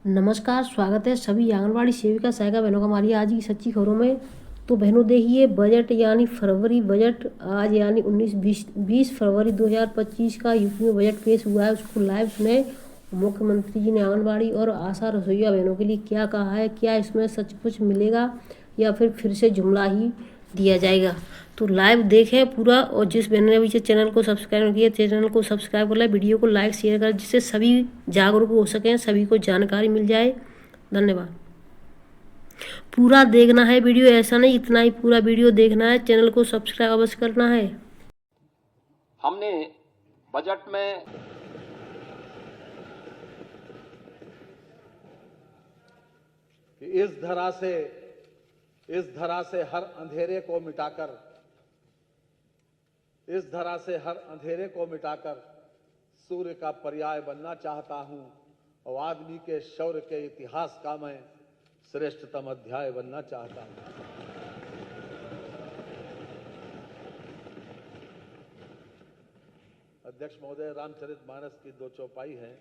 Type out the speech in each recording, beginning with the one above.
नमस्कार, स्वागत है सभी आंगनवाड़ी सेविका सहायिका बहनों का हमारी आज की सच्ची खबरों में। तो बहनों देखिए, बजट यानी फरवरी बजट आज यानी 20 फरवरी 2025 का यूपी में बजट पेश हुआ है। उसको लाइव सुने। मुख्यमंत्री जी ने आंगनवाड़ी और आशा रसोईया बहनों के लिए क्या कहा है, क्या इसमें सचमुच मिलेगा या फिर से जुमला ही दिया जाएगा। तो लाइव देखें पूरा, और जिस बहन ने अभी से चैनल को सब्सक्राइब नहीं किया, चैनल को सब्सक्राइब कर लें, वीडियो को लाइक शेयर करें, जिससे सभी जागरूक हो सकें, सभी को जानकारी मिल जाए। धन्यवाद। पूरा देखना है वीडियो, ऐसा नहीं इतना ही पूरा वीडियो देखना है, चैनल को सब्सक्राइब अवश्य करना है। हमने बजट में इस धरा से हर अंधेरे को मिटाकर सूर्य का पर्याय बनना चाहता हूं और आदमी के शौर्य के इतिहास का मैं श्रेष्ठतम अध्याय बनना चाहता हूं। अध्यक्ष महोदय, रामचरितमानस की 2 चौपाई है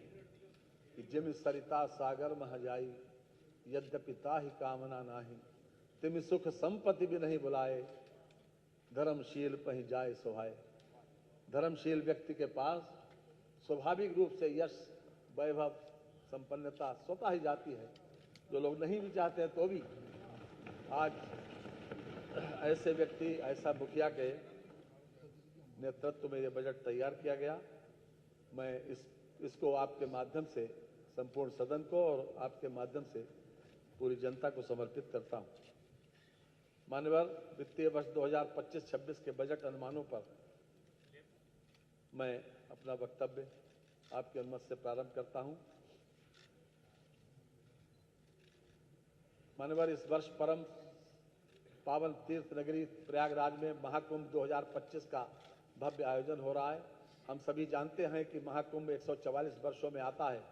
कि जिम सरिता सागर मह जाई, यद्यपि ताहि कामना नाही, तिम सुख संपत्ति भी नहीं बुलाए, धर्मशील पहि जाए सोहाय। धर्मशील व्यक्ति के पास स्वाभाविक रूप से यश, वैभव, संपन्नता स्वतः ही जाती है। जो लोग नहीं भी चाहते हैं तो भी आज ऐसे व्यक्ति, ऐसा मुखिया के नेतृत्व में यह बजट तैयार किया गया। मैं इसको आपके माध्यम से संपूर्ण सदन को और आपके माध्यम से पूरी जनता को समर्पित करता हूं। माननीय वित्तीय वर्ष 2025-26 के बजट अनुमानों पर मैं अपना वक्तव्य आपकी अनुमति से प्रारंभ करता हूं। माननीय, इस वर्ष परम पावन तीर्थ नगरी प्रयागराज में महाकुंभ 2025 का भव्य आयोजन हो रहा है। हम सभी जानते हैं कि महाकुंभ 144 वर्षों में आता है।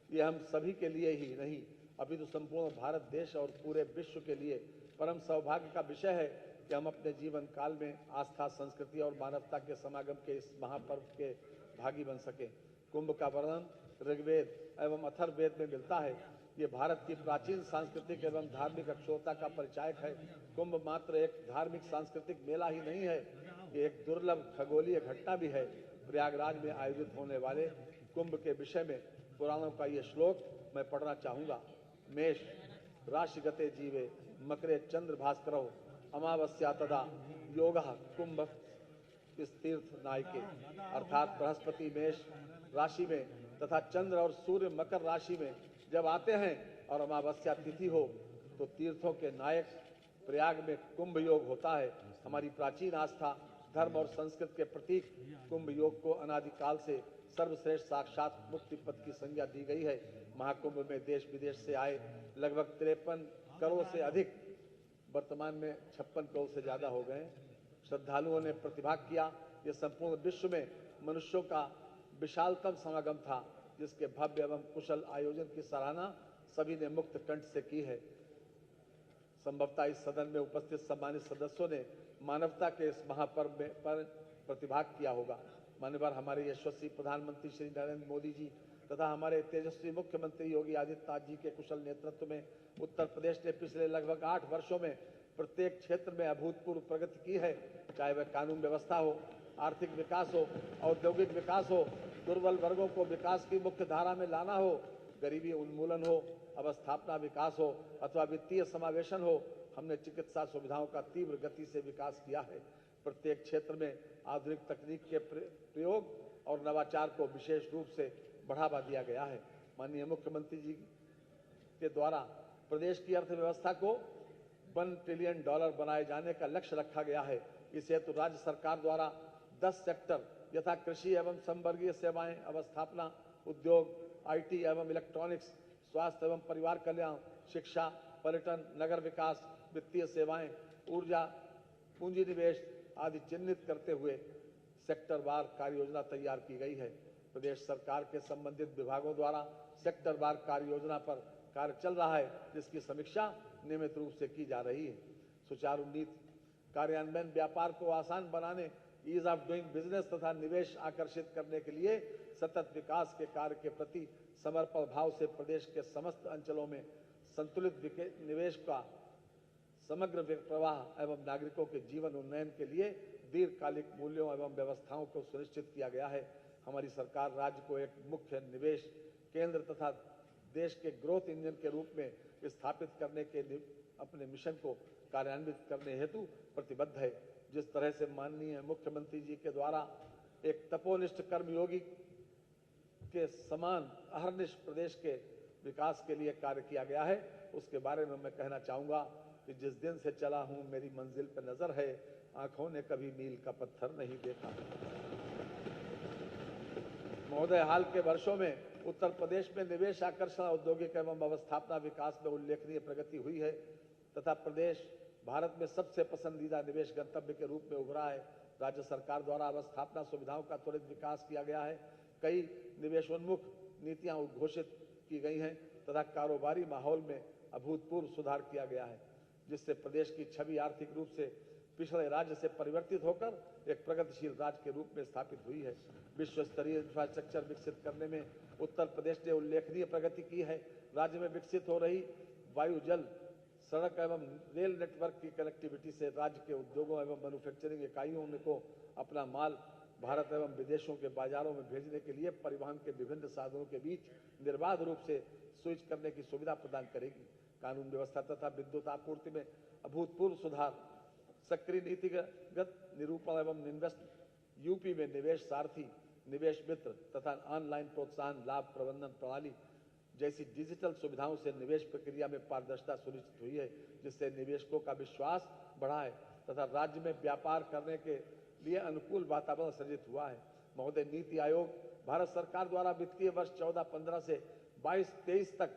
ये हम सभी के लिए ही नहीं, अपितु संपूर्ण भारत देश और पूरे विश्व के लिए परम सौभाग्य का विषय है कि हम अपने जीवन काल में आस्था, संस्कृति और मानवता के समागम के इस महापर्व के भागी बन सके। कुंभ का वर्णन ऋग्वेद एवं अथर्ववेद में मिलता है। ये भारत की प्राचीन सांस्कृतिक एवं धार्मिक अक्षुरता का परिचायक है। कुंभ मात्र एक धार्मिक सांस्कृतिक मेला ही नहीं है, ये एक दुर्लभ खगोलीय घटना भी है। प्रयागराज में आयोजित होने वाले कुंभ के विषय में पुराणों का ये श्लोक मैं पढ़ना चाहूंगा। मेष राशिगते जीवे मकरे चंद्र भास्करो अमावस्या तदा योगः कुंभ इस तीर्थ नायके, अर्थात बृहस्पति मेष राशि में तथा चंद्र और सूर्य मकर राशि में जब आते हैं और अमावस्या तिथि हो तो तीर्थों के नायक प्रयाग में कुंभ योग होता है। हमारी प्राचीन आस्था, धर्म और संस्कृति के प्रतीक कुंभ योग को अनादिकाल से सर्वश्रेष्ठ साक्षात मुक्ति पद की संज्ञा दी गई है। महाकुंभ में देश विदेश से आए लगभग 53 करोड़ से अधिक, वर्तमान में 56 करोड़ से ज्यादा हो गए श्रद्धालुओं ने प्रतिभाग किया। यह संपूर्ण विश्व में मनुष्यों का विशालतम समागम था, जिसके भव्य एवं कुशल आयोजन की सराहना सभी ने मुक्त कंठ से की है। संभवतः इस सदन में उपस्थित सम्मानित सदस्यों ने मानवता के इस महापर्व में पर प्रतिभाग किया होगा। माननीय हमारे यशस्वी प्रधानमंत्री श्री नरेंद्र मोदी जी तथा हमारे तेजस्वी मुख्यमंत्री योगी आदित्यनाथ जी के कुशल नेतृत्व में उत्तर प्रदेश ने पिछले लगभग 8 वर्षों में प्रत्येक क्षेत्र में अभूतपूर्व प्रगति की है। चाहे वह कानून व्यवस्था हो, आर्थिक विकास हो, औद्योगिक विकास हो, दुर्बल वर्गों को विकास की मुख्य धारा में लाना हो, गरीबी उन्मूलन हो, अवस्थापना विकास हो अथवा वित्तीय समावेशन हो, हमने चिकित्सा सुविधाओं का तीव्र गति से विकास किया है। प्रत्येक क्षेत्र में आधुनिक तकनीक के प्रयोग और नवाचार को विशेष रूप से बढ़ावा दिया गया है। माननीय मुख्यमंत्री जी के द्वारा प्रदेश की अर्थव्यवस्था को $1 ट्रिलियन बनाए जाने का लक्ष्य रखा गया है। इस हेतु राज्य सरकार द्वारा 10 सेक्टर यथा कृषि एवं संवर्गीय सेवाएं, अवस्थापना, उद्योग, आईटी एवं इलेक्ट्रॉनिक्स, स्वास्थ्य एवं परिवार कल्याण, शिक्षा, पर्यटन, नगर विकास, वित्तीय सेवाएं, ऊर्जा, पूंजी निवेश आदि चिन्हित करते हुए सेक्टरवार कार्य योजना तैयार की गई है। प्रदेश सरकार के संबंधित विभागों द्वारा सेक्टरवार कार्य योजना पर कार्य चल रहा है, जिसकी समीक्षा नियमित रूप से की जा रही है। सुचारू नीति कार्यान्वयन, व्यापार को आसान बनाने, ईज ऑफ डूइंग बिजनेस तथा निवेश आकर्षित करने के लिए सतत विकास के कार्य के प्रति समर्पण भाव से प्रदेश के समस्त अंचलों में संतुलित निवेश का समग्र प्रवाह एवं नागरिकों के जीवन उन्नयन के लिए दीर्घकालिक मूल्यों एवं व्यवस्थाओं को सुनिश्चित किया गया है। हमारी सरकार राज्य को एक मुख्य निवेश केंद्र तथा देश के ग्रोथ इंजन के रूप में स्थापित करने के अपने मिशन को कार्यान्वित करने हेतु प्रतिबद्ध है। जिस तरह से माननीय मुख्यमंत्री जी के द्वारा एक तपोनिष्ठ कर्मयोगी के समान अहर्निश प्रदेश के विकास के लिए कार्य किया गया है, उसके बारे में मैं कहना चाहूँगा कि जिस दिन से चला हूँ मेरी मंजिल पर नजर है, आंखों ने कभी मील का पत्थर नहीं देखा। महोदय, हाल के वर्षों में उत्तर प्रदेश में निवेश आकर्षण, औद्योगिक एवं अवस्थापना विकास में उल्लेखनीय प्रगति हुई है तथा प्रदेश भारत में सबसे पसंदीदा निवेश गंतव्य के रूप में उभरा है। राज्य सरकार द्वारा अवस्थापना सुविधाओं का त्वरित विकास किया गया है। कई निवेशोन्मुख नीतियां उद्घोषित की गई हैं तथा कारोबारी माहौल में अभूतपूर्व सुधार किया गया है, जिससे प्रदेश की छवि आर्थिक रूप से पिछड़े राज्य से परिवर्तित होकर एक प्रगतिशील राज्य के रूप में स्थापित हुई है। विश्व स्तरीय इंफ्रास्ट्रक्चर विकसित करने में उत्तर प्रदेश ने उल्लेखनीय प्रगति की है। राज्य में विकसित हो रही वायु, जल, सड़क एवं रेल नेटवर्क की कनेक्टिविटी से राज्य के उद्योगों एवं मैन्युफैक्चरिंग इकाइयों को अपना माल भारत एवं विदेशों के बाजारों में भेजने के लिए परिवहन के विभिन्न साधनों के बीच निर्बाध रूप से स्विच करने की सुविधा प्रदान करेगी। कानून व्यवस्था तथा विद्युत आपूर्ति में अभूतपूर्व सुधार, सक्रिय नीतिगत निरूपण एवं इन्वेस्ट, यूपी में निवेश सारथी, निवेश मित्र तथा ऑनलाइन प्रोत्साहन लाभ प्रबंधन प्रणाली जैसी डिजिटल सुविधाओं से निवेश प्रक्रिया में पारदर्शिता सुनिश्चित हुई है, जिससे निवेशकों का विश्वास बढ़ा है तथा राज्य में व्यापार करने के लिए अनुकूल वातावरण सृजित हुआ है। महोदय, नीति आयोग भारत सरकार द्वारा वित्तीय वर्ष 14-15 से 22-23 तक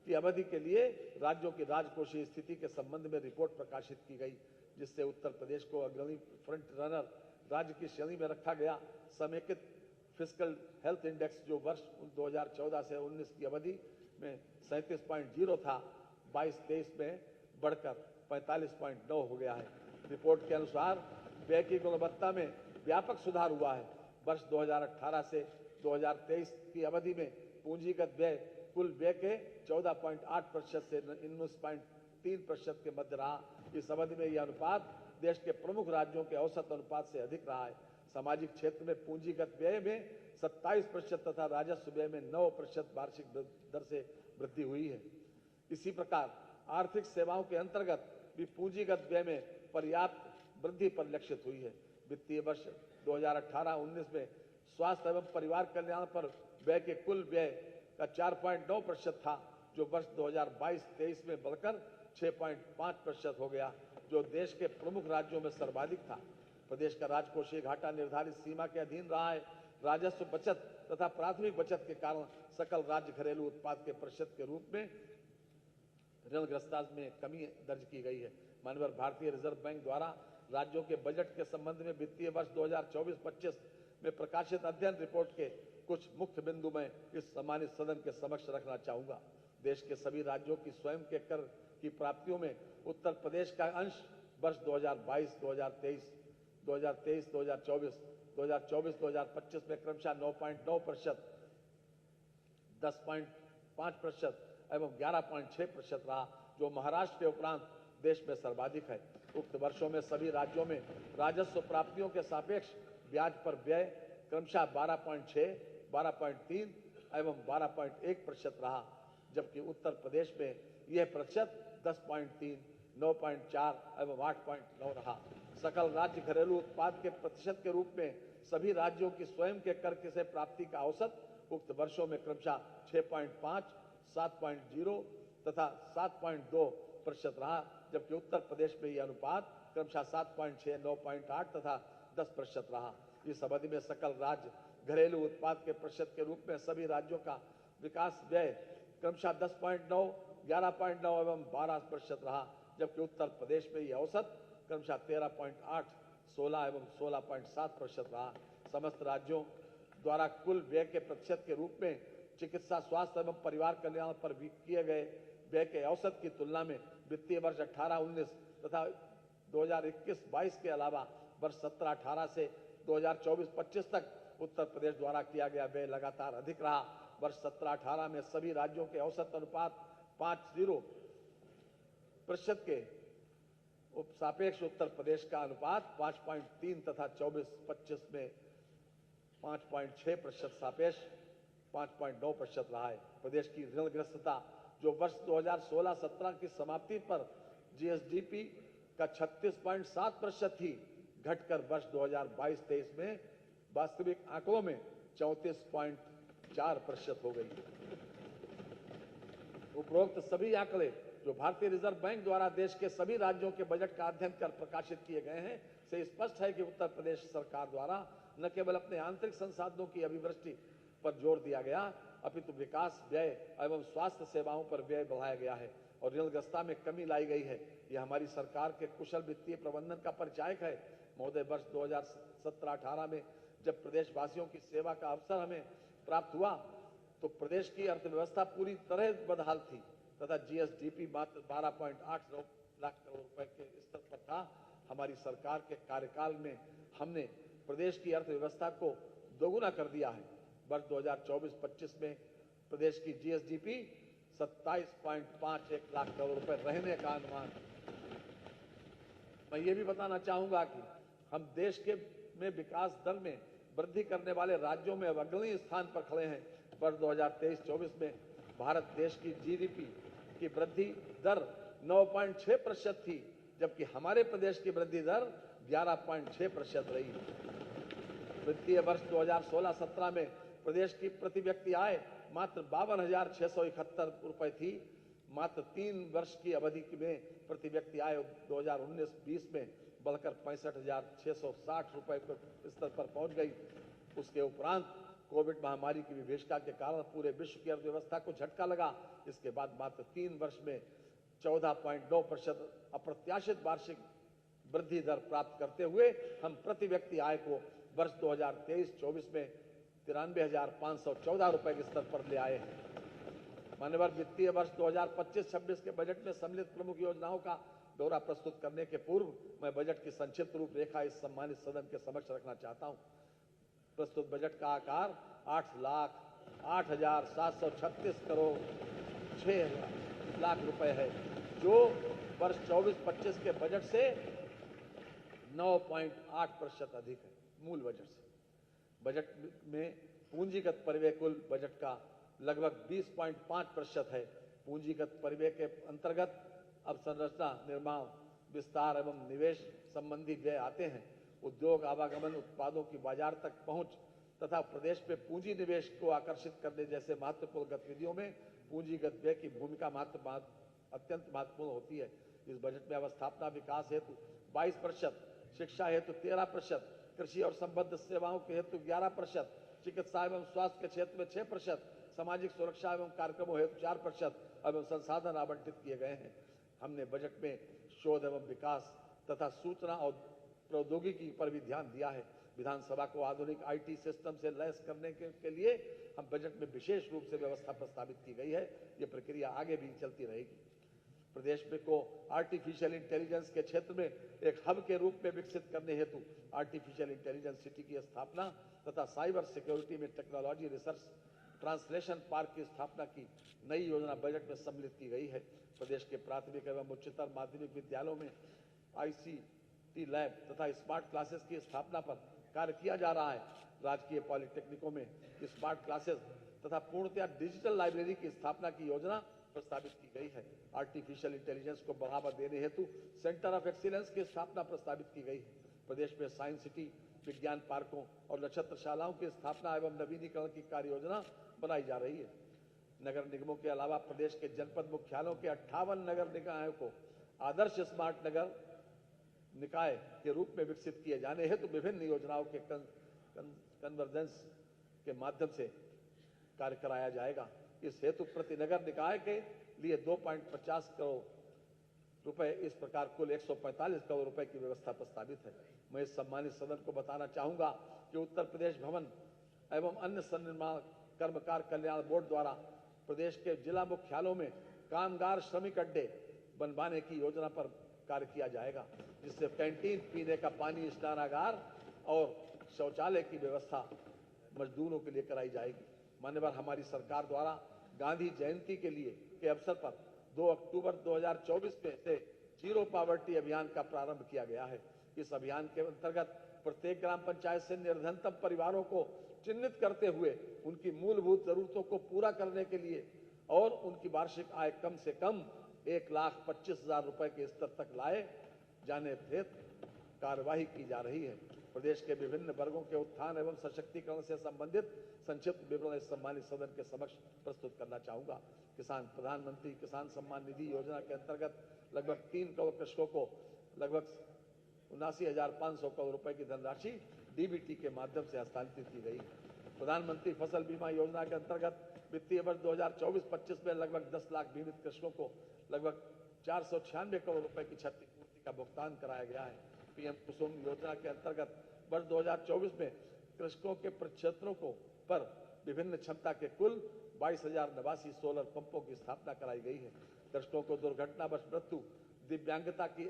की अवधि के लिए राज्यों की राजकोषीय स्थिति के संबंध में रिपोर्ट प्रकाशित की गई, जिससे उत्तर प्रदेश को अग्रणी फ्रंट रनर राज्य की श्रेणी में रखा गया। समेकित फिस्कल हेल्थ इंडेक्स जो वर्ष 2014 से 19 की अवधि में 37.0 था, 22-23 में बढ़कर 45.9 हो गया है। रिपोर्ट के अनुसार व्यय की गुणवत्ता में व्यापक सुधार हुआ है। वर्ष 2018 से 2023 की अवधि में पूंजीगत व्यय कुल व्यय के 14.8% से 19.3% के मध्य रहा। इस अवधि में यह अनुपात देश के प्रमुख राज्यों के औसत अनुपात से अधिक रहा है। सामाजिक क्षेत्र में पूंजीगत व्यय में 27% तथा राजस्व व्यय में 9% वार्षिक दर से वृद्धि हुई है। इसी प्रकार आर्थिक सेवाओं के अंतर्गत भी पूंजीगत व्यय में पर्याप्त वृद्धि परिलक्षित हुई है। वित्तीय वर्ष 2018-19 में स्वास्थ्य एवं परिवार कल्याण पर व्यय के कुल व्यय का 4.9% था, जो वर्ष 2022-23 में बढ़कर 6.5% हो गया, जो देश के प्रमुख राज्यों में सर्वाधिक था। प्रदेश का राजकोषीय घाटा निर्धारित सीमा के अधीन रहा है। राजस्व बचत तथा प्राथमिक बचत के कारण सकल राज्य घरेलू उत्पाद के प्रतिशत के रूप में ऋणग्रस्तता में कमी दर्ज की गई है। माननीय भारतीय रिजर्व बैंक द्वारा राज्यों के बजट के संबंध में वित्तीय वर्ष 2024-25 में प्रकाशित अध्ययन रिपोर्ट के कुछ मुख्य बिंदु में इस सम्मानित सदन के समक्ष रखना चाहूंगा। देश के सभी राज्यों की स्वयं के कर की प्राप्तियों में उत्तर प्रदेश का अंश वर्ष 2022-2023, 2023-2024, 2024-2025 में क्रमशः 9.9%, 10.5% एवं 11.6% रहा, जो महाराष्ट्र के उपरांत देश में सर्वाधिक है। उक्त वर्षों में सभी राज्यों में राजस्व प्राप्तियों के सापेक्ष ब्याज पर व्यय क्रमशः 12.6, 12.3 एवं 12.1% रहा, जबकि उत्तर प्रदेश में यह प्रतिशत 10.3, 9.4 एवं 8.9 रहा। सकल राज्य घरेलू उत्पाद के प्रतिशत के रूप में सभी राज्यों की स्वयं के कर से प्राप्ति का औसत उक्त वर्षों में क्रमशः 6.5, 7.0 तथा 7.2% रहा, जबकि उत्तर प्रदेश में यह अनुपात क्रमशः 7.6, 9.8 तथा 10% रहा। इस अवधि में सकल राज्य घरेलू उत्पाद के प्रतिशत के रूप में सभी राज्यों का विकास व्यय क्रमशः 10.9, 11.9 एवं 12% रहा, जबकि उत्तर प्रदेश में यह औसत क्रमशः 13.8, 16 एवं 16.7% रहा। समस्त राज्यों द्वारा कुल व्यय के प्रतिशत के रूप में चिकित्सा, स्वास्थ्य एवं परिवार कल्याण पर किए गए व्यय के औसत की तुलना में वित्तीय वर्ष 18-19 तथा 2021-22 के अलावा वर्ष 17-18 से 2024-25 तक उत्तर प्रदेश द्वारा किया गया व्यय लगातार अधिक रहा। वर्ष 17-18 में सभी राज्यों के औसत अनुपात 50% के सापेक्ष उत्तर प्रदेश का अनुपात 5.3 तथा 24-25 में 5.6% सापेक्ष 5.9% रहा है। प्रदेश की ऋणग्रस्तता जो वर्ष 2016-17 की समाप्ति पर जीएसडीपी का 36.7% थी, घटकर वर्ष 2022-23 में वास्तविक आंकड़ों में 34.4% हो गई। उपरोक्त सभी आंकड़े जो भारतीय रिजर्व बैंक द्वारा देश के सभी राज्यों के बजट का अध्ययन कर प्रकाशित किए गए हैं, से स्पष्ट है कि उत्तर प्रदेश सरकार द्वारा न केवल अपने आंतरिक संसाधनों की अभिवृद्धि पर जोर दिया गया, अपितु विकास, व्यय एवं स्वास्थ्य सेवाओं पर व्यय बढ़ाया गया है और ऋणग्रस्तता में कमी लाई गई है। यह हमारी सरकार के कुशल वित्तीय प्रबंधन का परिचायक है। महोदय, वर्ष 2017-18 में जब प्रदेशवासियों की सेवा का अवसर हमें प्राप्त हुआ तो प्रदेश की अर्थव्यवस्था पूरी तरह बदहाल थी तथा जीएसडीपी मात्र 12.8 लाख करोड़ रुपए के स्तर पर था। हमारी सरकार के कार्यकाल में हमने प्रदेश की अर्थव्यवस्था को दोगुना कर दिया है। वर्ष 2024-25 में प्रदेश की जीएसडीपी 27.51 लाख करोड़ रुपए रहने का अनुमान। मैं ये भी बताना चाहूंगा कि हम देश के में विकास दर में वृद्धि करने वाले राज्यों में अग्रणी स्थान पर खड़े हैं। वर्ष 2023-24 में भारत देश की जीडीपी की वृद्धि दर 9.6% थी, जबकि हमारे प्रदेश की वृद्धि दर 11.6% रही। वित्तीय वर्ष 2016-17 में प्रदेश की प्रति व्यक्ति आय मात्र 52,671 रुपए थी। मात्र 3 वर्ष की अवधि में प्रति व्यक्ति आय 2019-20 में बढ़कर 65,660 रुपए के स्तर पर पहुंच गई। उसके उपरांत कोविड महामारी की विभीषिका के कारण पूरे विश्व की अर्थव्यवस्था को झटका लगा। इसके बाद मात्र 3 वर्ष में 14.9% अप्रत्याशित वार्षिक वृद्धि दर प्राप्त करते हुए हम प्रति व्यक्ति आय को वर्ष 2023-24 में 93,514 रुपए के स्तर पर ले आए हैं। मान्यवर, वित्तीय वर्ष 2025-26 के बजट में सम्मिलित प्रमुख योजनाओं का ब्यौरा प्रस्तुत करने के पूर्व मैं बजट की संक्षिप्त रूपरेखा इस सम्मानित सदन के समक्ष रखना चाहता हूं। प्रस्तुत बजट का आकार 8,08,736 करोड़ 6 लाख रुपए है, जो वर्ष 24-25 के बजट से 9.8% अधिक है मूल बजट से। बजट में पूंजीगत परिव्यय कुल बजट का लगभग 20.5% है। पूंजीगत परिव्यय के अंतर्गत अवसंरचना, निर्माण, विस्तार एवं निवेश संबंधी व्यय आते हैं। उद्योग, आवागमन, उत्पादों की बाजार तक पहुंच तथा प्रदेश में पूंजी निवेश को आकर्षित करने जैसे महत्वपूर्ण गतिविधियों में पूंजीगत व्यय की भूमिका अत्यंत महत्वपूर्ण होती है। इस बजट में अवस्थापना विकास हेतु 22%, शिक्षा हेतु 13%, कृषि और संबद्ध सेवाओं के हेतु 11%, चिकित्सा एवं स्वास्थ्य के क्षेत्र में 6%, सामाजिक सुरक्षा एवं कार्यक्रमों हेतु 4% एवं संसाधन आवंटित किए गए हैं। हमने बजट में शोध एवं विकास तथा सूचना और प्रौद्योगिकी पर भी ध्यान दिया है। विधानसभा को आधुनिक आईटी सिस्टम से लैस करने के लिए हम बजट में विशेष रूप से व्यवस्था प्रस्तावित की गई है। ये प्रक्रिया आगे भी चलती रहेगी। प्रदेश में को आर्टिफिशियल इंटेलिजेंस के क्षेत्र में एक हब के रूप में विकसित करने हेतु आर्टिफिशियल इंटेलिजेंस सिटी की स्थापना तथा साइबर सिक्योरिटी में टेक्नोलॉजी रिसर्च ट्रांसलेशन पार्क की स्थापना की नई योजना बजट में सम्मिलित की गई है। प्रदेश के प्राथमिक एवं उच्चतर माध्यमिक विद्यालयों में आईसीटी लैब तथा स्मार्ट क्लासेस की स्थापना पर कार्य किया जा रहा है। राजकीय पॉलिटेक्निकों में स्मार्ट क्लासेस तथा पूर्णतया डिजिटल लाइब्रेरी की स्थापना की योजना प्रस्तावित की गई है। आर्टिफिशियल इंटेलिजेंस को बढ़ावा देने हेतु सेंटर ऑफ एक्सीलेंस की स्थापना प्रस्तावित की गई है। प्रदेश में साइंस सिटी, विज्ञान पार्कों और नक्षत्रशालाओं की स्थापना एवं नवीनीकरण की कार्य योजना बनाई जा रही है। नगर निगमों के अलावा प्रदेश के जनपद मुख्यालयों के 58 नगर निकायों को आदर्श स्मार्ट नगर निकाय के रूप में विकसित किए जाने हेतु विभिन्न योजनाओं के कन्वर्जेंस के माध्यम से कार्य कराया जाएगा। इस हेतु प्रति नगर निकाय के लिए 2.50 करोड़ रुपए, इस प्रकार कुल 145 करोड़ रुपए की व्यवस्था प्रस्तावित है। मैं इस सम्मानित सदन को बताना चाहूंगा कि उत्तर प्रदेश भवन एवं अन्य सन्निर्माण कर्मकार कल्याण बोर्ड द्वारा प्रदेश के जिला मुख्यालयों में कामगार श्रमिक अड्डे बनवाने की योजना पर कार्य किया जाएगा, जिससे कैंटीन, पीने का पानी, स्नानागार और शौचालय की व्यवस्था मजदूरों के लिए कराई जाएगी। मान्यवर हमारी सरकार द्वारा गांधी जयंती के अवसर पर 2 अक्टूबर 2024 में से जीरो पॉवर्टी अभियान का प्रारंभ किया गया है। इस अभियान के अंतर्गत प्रत्येक ग्राम पंचायत से निर्धनतम परिवारों को चिन्हित करते हुए उनकी मूलभूत जरूरतों को पूरा करने के लिए और उनकी वार्षिक आय कम से कम 1,25,000 रुपए के स्तर तक लाए जाने हेतु कार्यवाही की जा रही है। प्रदेश के विभिन्न वर्गों के उत्थान एवं सशक्तिकरण से संबंधित संक्षिप्त विवरण इस सम्मानित सदन के समक्ष प्रस्तुत करना चाहूंगा। प्रधानमंत्री किसान सम्मान निधि योजना के अंतर्गत लगभग 3 करोड़ कृषकों को लगभग 79,500 करोड़ रुपए की धनराशि डीबीटी के माध्यम से हस्तांतरित की गई। प्रधानमंत्री फसल बीमा योजना के अंतर्गत वित्तीय वर्ष 2024-25 में लगभग 10 लाख बीमित कृषकों को लगभग 496 करोड़ रुपए की क्षतिपूर्ति का भुगतान कराया गया है। पीएम कुसुम योजना के अंतर्गत वर्ष 2024 में कृषकों के प्रक्षेत्रों को पर विभिन्न क्षमता के कुल 22,089 सोलर पंपों की स्थापना कराई गई है। कृषकों को दुर्घटनावश मृत्यु, दिव्यांगता की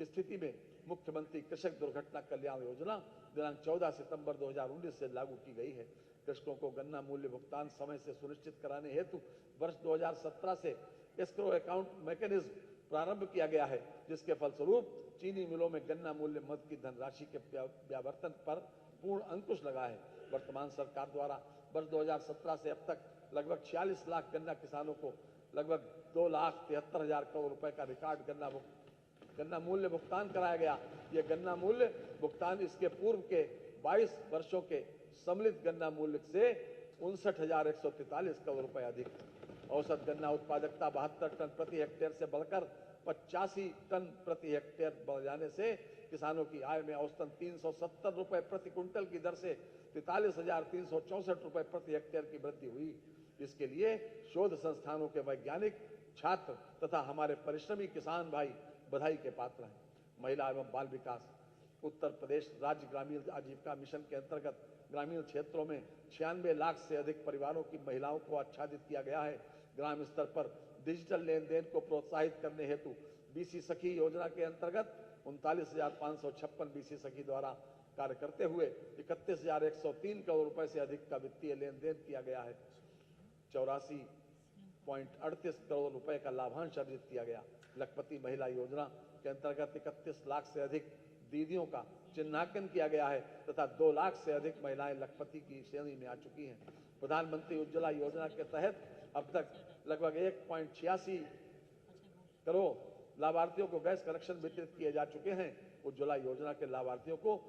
स्थिति में मुख्यमंत्री कृषक दुर्घटना कल्याण योजना दिनांक 14 सितंबर 2019 से लागू की गई है। कृषकों को गन्ना मूल्य भुगतान समय से सुनिश्चित कराने हेतु वर्ष 2017 से एस्क्रो अकाउंट मैकेनिज्म प्रारंभ किया गया है, जिसके फलस्वरूप चीनी मिलों में गन्ना मूल्य मद की धनराशि के व्यावर्तन पर पूर्ण अंकुश लगा है। वर्तमान सरकार द्वारा वर्ष 2017 से अब तक लगभग 46 लाख गन्ना किसानों को लगभग 2,73,000 करोड़ रुपए का रिकॉर्ड गन्ना मूल्य भुगतान कराया गया। यह गन्ना मूल्य भुगतान इसके पूर्व के 22 वर्षों के सम्मिलित गन्ना मूल्य से 59,143 करोड़ रुपए अधिक। औसत गन्ना उत्पादकता 72 टन प्रति हेक्टेयर से बढ़कर 85 टन प्रति हेक्टेयर बढ़ जाने से किसानों की आय में औसतन 370 रुपए प्रति कुंटल की दर से 43,364 रुपए प्रति हेक्टेयर की वृद्धि हुई। इसके लिए शोध संस्थानों के वैज्ञानिक, छात्र तथा हमारे परिश्रमी किसान भाई बधाई के पात्र हैं। महिला एवं बाल विकास उत्तर प्रदेश राज्य ग्रामीण आजीविका मिशन के अंतर्गत ग्रामीण क्षेत्रों में 96 लाख से अधिक परिवारों की महिलाओं को आच्छादित किया गया है। ग्राम स्तर पर डिजिटल लेन देन को प्रोत्साहित करने हेतु बीसी सखी योजना के अंतर्गत 39,556 बीसी सखी द्वारा कार्य करते हुए 31,103 करोड़ रुपए से अधिक का वित्तीय लेन देन किया गया है। 84.38 करोड़ रुपए का लाभांश अर्जित किया गया। लखपति महिला योजना के अंतर्गत 31 लाख से अधिक दीदियों का चिन्हांकन किया गया है तथा 2 लाख से अधिक महिलाएं लखपति की श्रेणी में आ चुकी हैं। प्रधानमंत्री उज्ज्वला योजना के तहत अब तक लगभग 1.86 करोड़ लाभार्थियों को गैस कनेक्शन वितरित किए जा चुके हैं। उज्ज्वला योजना के लाभार्थियों को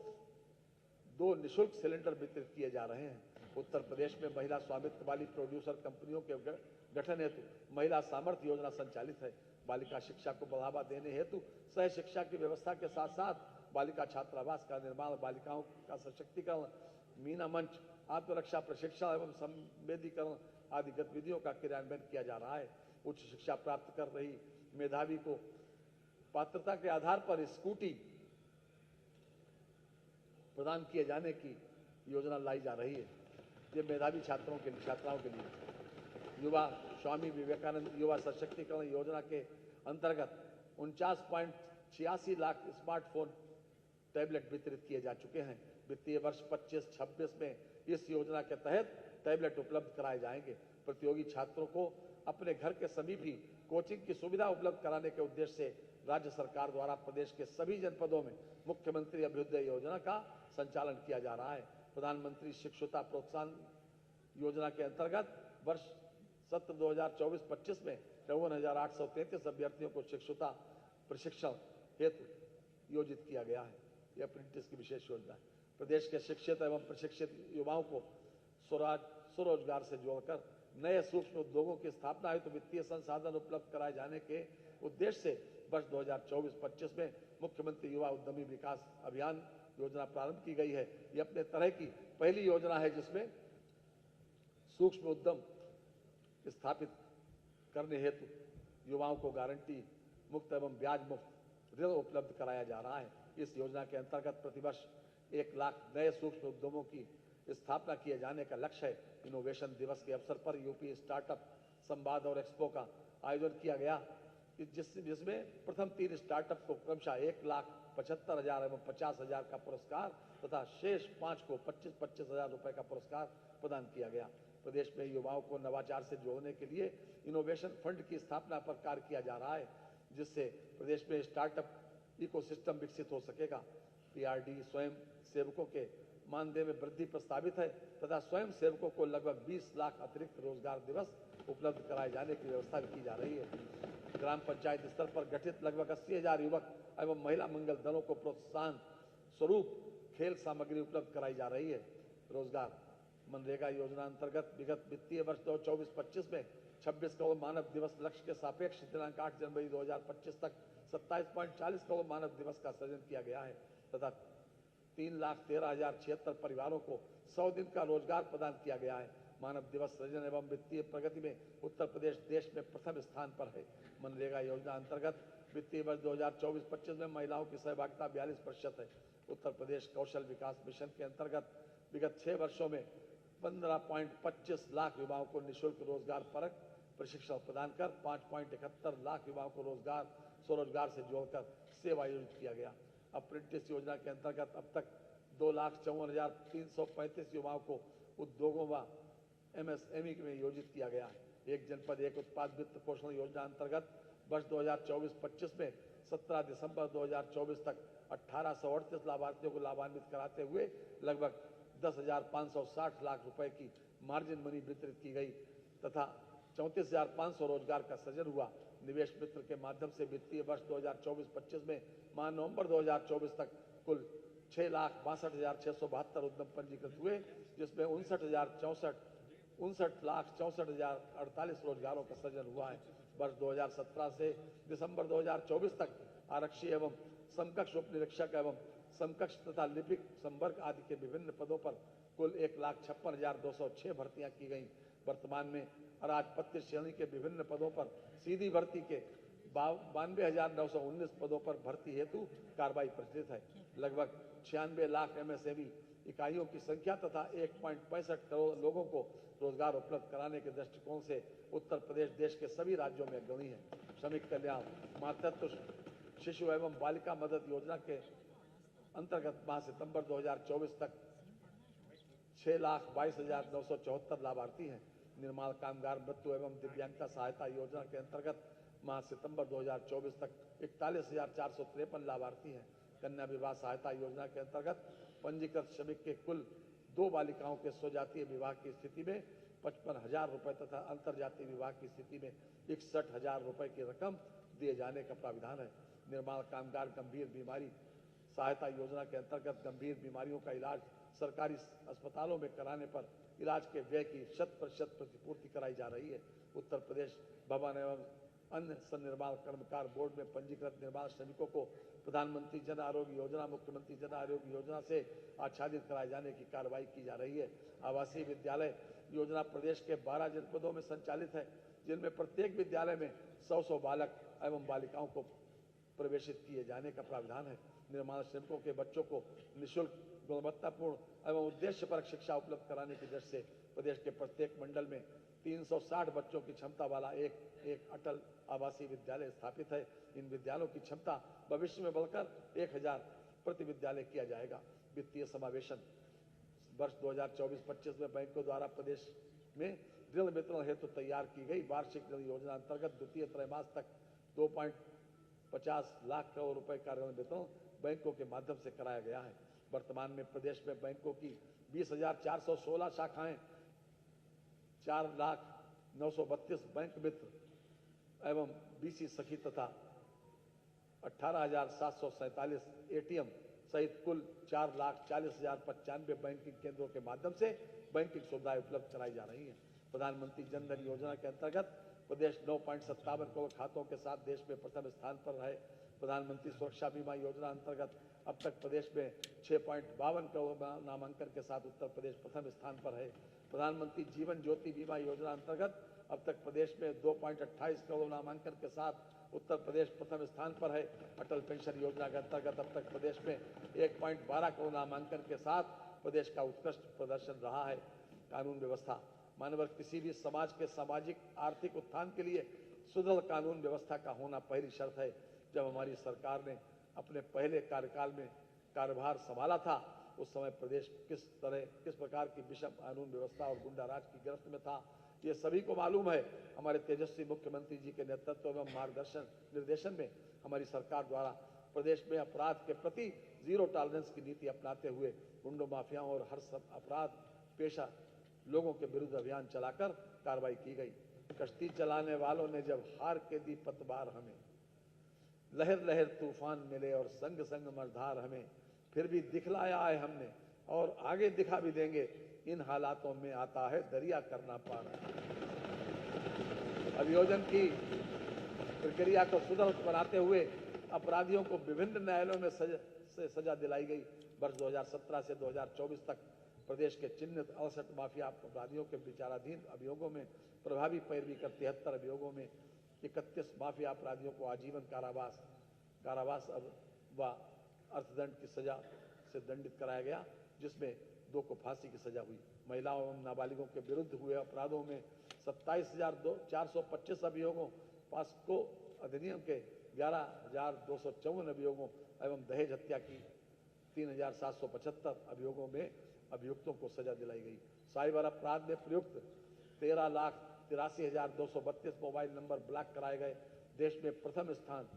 2 निःशुल्क सिलेंडर वितरित किए जा रहे हैं। उत्तर प्रदेश में महिला स्वामित्व वाली प्रोड्यूसर कंपनियों के गठन हेतु महिला सामर्थ्य योजना संचालित है। बालिका शिक्षा को बढ़ावा देने हेतु सह शिक्षा की व्यवस्था के साथ साथ बालिका छात्रावास का निर्माण, बालिकाओं का सशक्तिकरण, मीना मंच, आत्मरक्षा प्रशिक्षण एवं संवेदीकरण आदि गतिविधियों का क्रियान्वयन किया जा रहा है। उच्च शिक्षा प्राप्त कर रही मेधावी को पात्रता के आधार पर स्कूटी प्रदान किए जाने की योजना लाई जा रही है। ये मेधावी छात्राओं के लिए युवा स्वामी विवेकानंद युवा सशक्तिकरण योजना के अंतर्गत 49.86 लाख स्मार्टफोन टैबलेट वितरित किए जा चुके हैं। वित्तीय वर्ष 25-26 में इस योजना के तहत टैबलेट उपलब्ध कराए जाएंगे। प्रतियोगी छात्रों को अपने घर के समीप ही कोचिंग की सुविधा उपलब्ध कराने के उद्देश्य से राज्य सरकार द्वारा प्रदेश के सभी जनपदों में मुख्यमंत्री अभ्युदय योजना का संचालन किया जा रहा है। प्रधानमंत्री शिक्षुता प्रोत्साहन योजना के अंतर्गत वर्ष सत्र 2024-25 में 53,833 अभ्यर्थियों को शिक्षुता प्रशिक्षण हेतु योजित किया गया है। यह अप्रेंटिस की विशेष योजना है। प्रदेश के शिक्षित एवं प्रशिक्षित युवाओं को स्वरोजगार से जोड़कर नए सूक्ष्म उद्योगों की स्थापना हेतु वित्तीय संसाधन उपलब्ध कराए जाने के उद्देश्य से वर्ष 2024-25 में मुख्यमंत्री युवा उद्यमी विकास अभियान योजना प्रारंभ की गई है। यह अपने तरह की पहली योजना है जिसमें सूक्ष्म उद्यम स्थापित करने हेतु युवाओं को गारंटी मुक्त एवं ब्याज मुक्त ऋण उपलब्ध कराया जा रहा है। इस योजना के अंतर्गत प्रतिवर्ष 1 लाख नए सूक्ष्म उद्यमों की स्थापना किए जाने का लक्ष्य है। इनोवेशन दिवस के अवसर पर यूपी स्टार्टअप संवाद और एक्सपो का आयोजन किया गया, जिसमें प्रथम 3 स्टार्टअप को क्रमशः 1 लाख 75,000 एवं 50,000 का पुरस्कार तथा शेष 5 को 25-25 हजार रुपए का पुरस्कार प्रदान किया गया। प्रदेश में युवाओं को नवाचार से जोड़ने के लिए इनोवेशन फंड की स्थापना पर कार्य किया जा रहा है, जिससे प्रदेश में स्टार्टअप इकोसिस्टम विकसित हो सकेगा। पीआरडी स्वयं सेवकों के मानदेय में वृद्धि प्रस्तावित है तथा स्वयं सेवकों को लगभग 20 लाख अतिरिक्त रोजगार दिवस उपलब्ध कराए जाने की व्यवस्था की जा रही है। ग्राम पंचायत स्तर पर गठित लगभग 80,000 युवक एवं महिला मंगल दलों को प्रोत्साहन स्वरूप खेल सामग्री उपलब्ध कराई जा रही है। रोजगार मनरेगा योजना अंतर्गत विगत वित्तीय वर्ष 2024-25 में 26 करोड़ मानव दिवस लक्ष्य के सापेक्ष दिनांक 8 जनवरी 2025 तक 27.40 करोड़ मानव दिवस का सृजन किया गया है तथा 3,13,076 परिवारों को 100 दिन का रोजगार प्रदान किया गया है। मानव दिवस सृजन एवं वित्तीय प्रगति में उत्तर प्रदेश देश में प्रथम स्थान पर है। मनरेगा योजना अंतर्गत वित्तीय वर्ष 2024-25 में महिलाओं की सहभागिता 42% है। उत्तर प्रदेश कौशल विकास मिशन के अंतर्गत विगत 6 वर्षों में 15.25 लाख युवाओं को निःशुल्क रोजगार परक प्रशिक्षण प्रदान कर 5.71 लाख युवाओं को स्वरोजगार से जोड़कर सेवा आयोजित किया गया। अप्रेंटिस योजना के अंतर्गत अब तक 2,54,335 युवाओं को उद्योगों व एमएसएमई में योजित किया गया है। एक जनपद एक उत्पाद वित्त पोषण योजना अंतर्गत वर्ष 2024-25 में 17 दिसंबर 2024 तक 1,838 लाभार्थियों को लाभान्वित कराते हुए लगभग 10,560 लाख रुपए की मार्जिन मनी वितरित की गई तथा 34,500 रोजगार का सृजन हुआ। निवेश मित्र के माध्यम से वित्तीय वर्ष 2024-25 में माह नवंबर 2024 तक कुल 6,62,672 उद्यम पंजीकृत हुए, जिसमें 59,64,48 रोजगारों का सृजन हुआ है। वर्ष 2017 से दिसंबर 2024 तक आरक्षी एवं समकक्ष उप निरीक्षक एवं समकक्ष तथा लिपिक संवर्ग आदि के विभिन्न पदों पर कुल 1,56,206 भर्तियां की गई। वर्तमान में अराजपत्य श्रेणी के विभिन्न पदों पर सीधी भर्ती के 92,919 पदों पर भर्ती हेतु कार्रवाई प्रचलित है। लगभग 96 लाख एमएसएमई इकाइयों की संख्या तथा 1.65 करोड़ लोगों को रोजगार उपलब्ध कराने के दृष्टिकोण से उत्तर प्रदेश देश के सभी राज्यों में अग्रणी है। श्रमिक कल्याण मातृत्व शिशु एवं बालिका मदद योजना के अंतर्गत माह सितंबर 2024 तक 6,22,974 लाभार्थी हैं। निर्माण कामगार मृत्यु एवं दिव्यांगता सहायता योजना के अंतर्गत माह सितंबर 2024 तक 41,453 लाभार्थी हैं। कन्या विवाह सहायता योजना के अंतर्गत पंजीकृत श्रमिक के कुल 2 बालिकाओं के स्वजातीय विवाह की स्थिति में 55,000 रुपए तथा अंतरजातीय विवाह की स्थिति में 61,000 रुपए की रकम दिए जाने का प्राविधान है। निर्माण कामगार गंभीर बीमारी सहायता योजना के अंतर्गत गंभीर बीमारियों का इलाज सरकारी अस्पतालों में कराने पर इलाज के व्यय की 100% प्रतिपूर्ति कराई जा रही है। उत्तर प्रदेश भवन एवं अन्य सन्निर्माण कर्मकार बोर्ड में पंजीकृत निर्माण श्रमिकों को प्रधानमंत्री जन आरोग्य योजना, मुख्यमंत्री जन आरोग्य योजना से आच्छादित कराए जाने की कार्रवाई की जा रही है। आवासीय विद्यालय योजना प्रदेश के 12 जनपदों में संचालित है, जिनमें प्रत्येक विद्यालय में 100 बालक एवं बालिकाओं को प्रवेशित किए जाने का प्रावधान है। निर्माण श्रमिकों के बच्चों को निःशुल्क गुणवत्तापूर्ण एवं उद्देश्यपरक शिक्षा उपलब्ध कराने की दृष्टि से प्रदेश के प्रत्येक मंडल में 360 बच्चों की क्षमता वाला एक अटल आवासीय विद्यालय स्थापित है। इन विद्यालयों की क्षमता भविष्य में बढ़कर 1,000 प्रति विद्यालय किया जाएगा। वित्तीय समावेशन वर्ष 2024-25 में बैंकों द्वारा प्रदेश में ऋण वितरण हेतु तैयार की गई वार्षिक ऋण योजना अंतर्गत द्वितीय त्रैमास तक 2.50 लाख करोड़ रुपए का ऋण वितरण बैंकों के माध्यम से कराया गया है। वर्तमान में प्रदेश में बैंकों की 20,416 शाखाएं, 4,932 बैंक मित्र एवं बीसी सखी तथा 18,747 एटीएम सहित कुल 4,40,095 बैंकिंग केंद्रों के माध्यम से बैंकिंग सुविधाएं उपलब्ध कराई जा रही हैं। प्रधानमंत्री जन धन योजना के अंतर्गत प्रदेश 9.57 करोड़ खातों के साथ देश में प्रथम स्थान पर है। प्रधानमंत्री सुरक्षा बीमा योजना अंतर्गत अब तक प्रदेश में 6.52 करोड़ नामांकन के साथ उत्तर प्रदेश प्रथम स्थान पर है। प्रधानमंत्री जीवन ज्योति बीमा योजना अंतर्गत अब तक प्रदेश में 2.28 करोड़ नामांकन के साथ उत्तर प्रदेश प्रथम स्थान पर है। अटल पेंशन योजना के अंतर्गत अब तक प्रदेश में 1.12 करोड़ नामांकन के साथ प्रदेश का उत्कृष्ट प्रदर्शन रहा है। कानून व्यवस्था मानव किसी भी समाज के सामाजिक आर्थिक उत्थान के लिए सुदृढ़ कानून व्यवस्था का होना पहली शर्त है। जब हमारी सरकार ने अपने पहले कार्यकाल में कार्यभार संभाला था, उस समय प्रदेश किस प्रकार की विषम कानून व्यवस्था और गुंडा राज की गिरफ्त में था, ये सभी को मालूम है। हमारे तेजस्वी मुख्यमंत्री जी के नेतृत्व एवं मार्गदर्शन निर्देशन में हमारी सरकार द्वारा प्रदेश में अपराध के प्रति जीरो टॉलरेंस की नीति अपनाते हुए गुंडों, माफियाओं और हर सब अपराध पेशा लोगों के विरुद्ध अभियान चलाकर कार्रवाई की गई। कश्ती चलाने वालों ने जब हार के दी पतवार हमें, लहर लहर तूफान मिले और संग संग मझधार हमें, फिर भी दिखलाया है हमने और आगे दिखा भी देंगे, इन हालातों में आता है दरिया करना पार। अभियोजन की प्रक्रिया को सुदृढ़ बनाते हुए अपराधियों को विभिन्न न्यायालयों में सजा दिलाई गई। वर्ष 2017 से 2024 तक प्रदेश के चिन्हित 68 माफिया अपराधियों के विचाराधीन अभियोगों में प्रभावी पैरवी कर 73 अभियोगों में 31 माफिया अपराधियों को आजीवन कारावास व अर्थदंड की सजा से दंडित कराया गया, जिसमें 2 को फांसी की सजा हुई। महिलाओं एवं नाबालिगों के विरुद्ध हुए अपराधों में 27,425 अभियोगों, पॉस्को अधिनियम के 11,254 अभियोगों एवं दहेज हत्या की 3,775 अभियोगों में अभियुक्तों को सजा दिलाई गई। साइबर अपराध में प्रयुक्त 13,83,232 मोबाइल नंबर ब्लॉक कराए गए। देश में प्रथम स्थान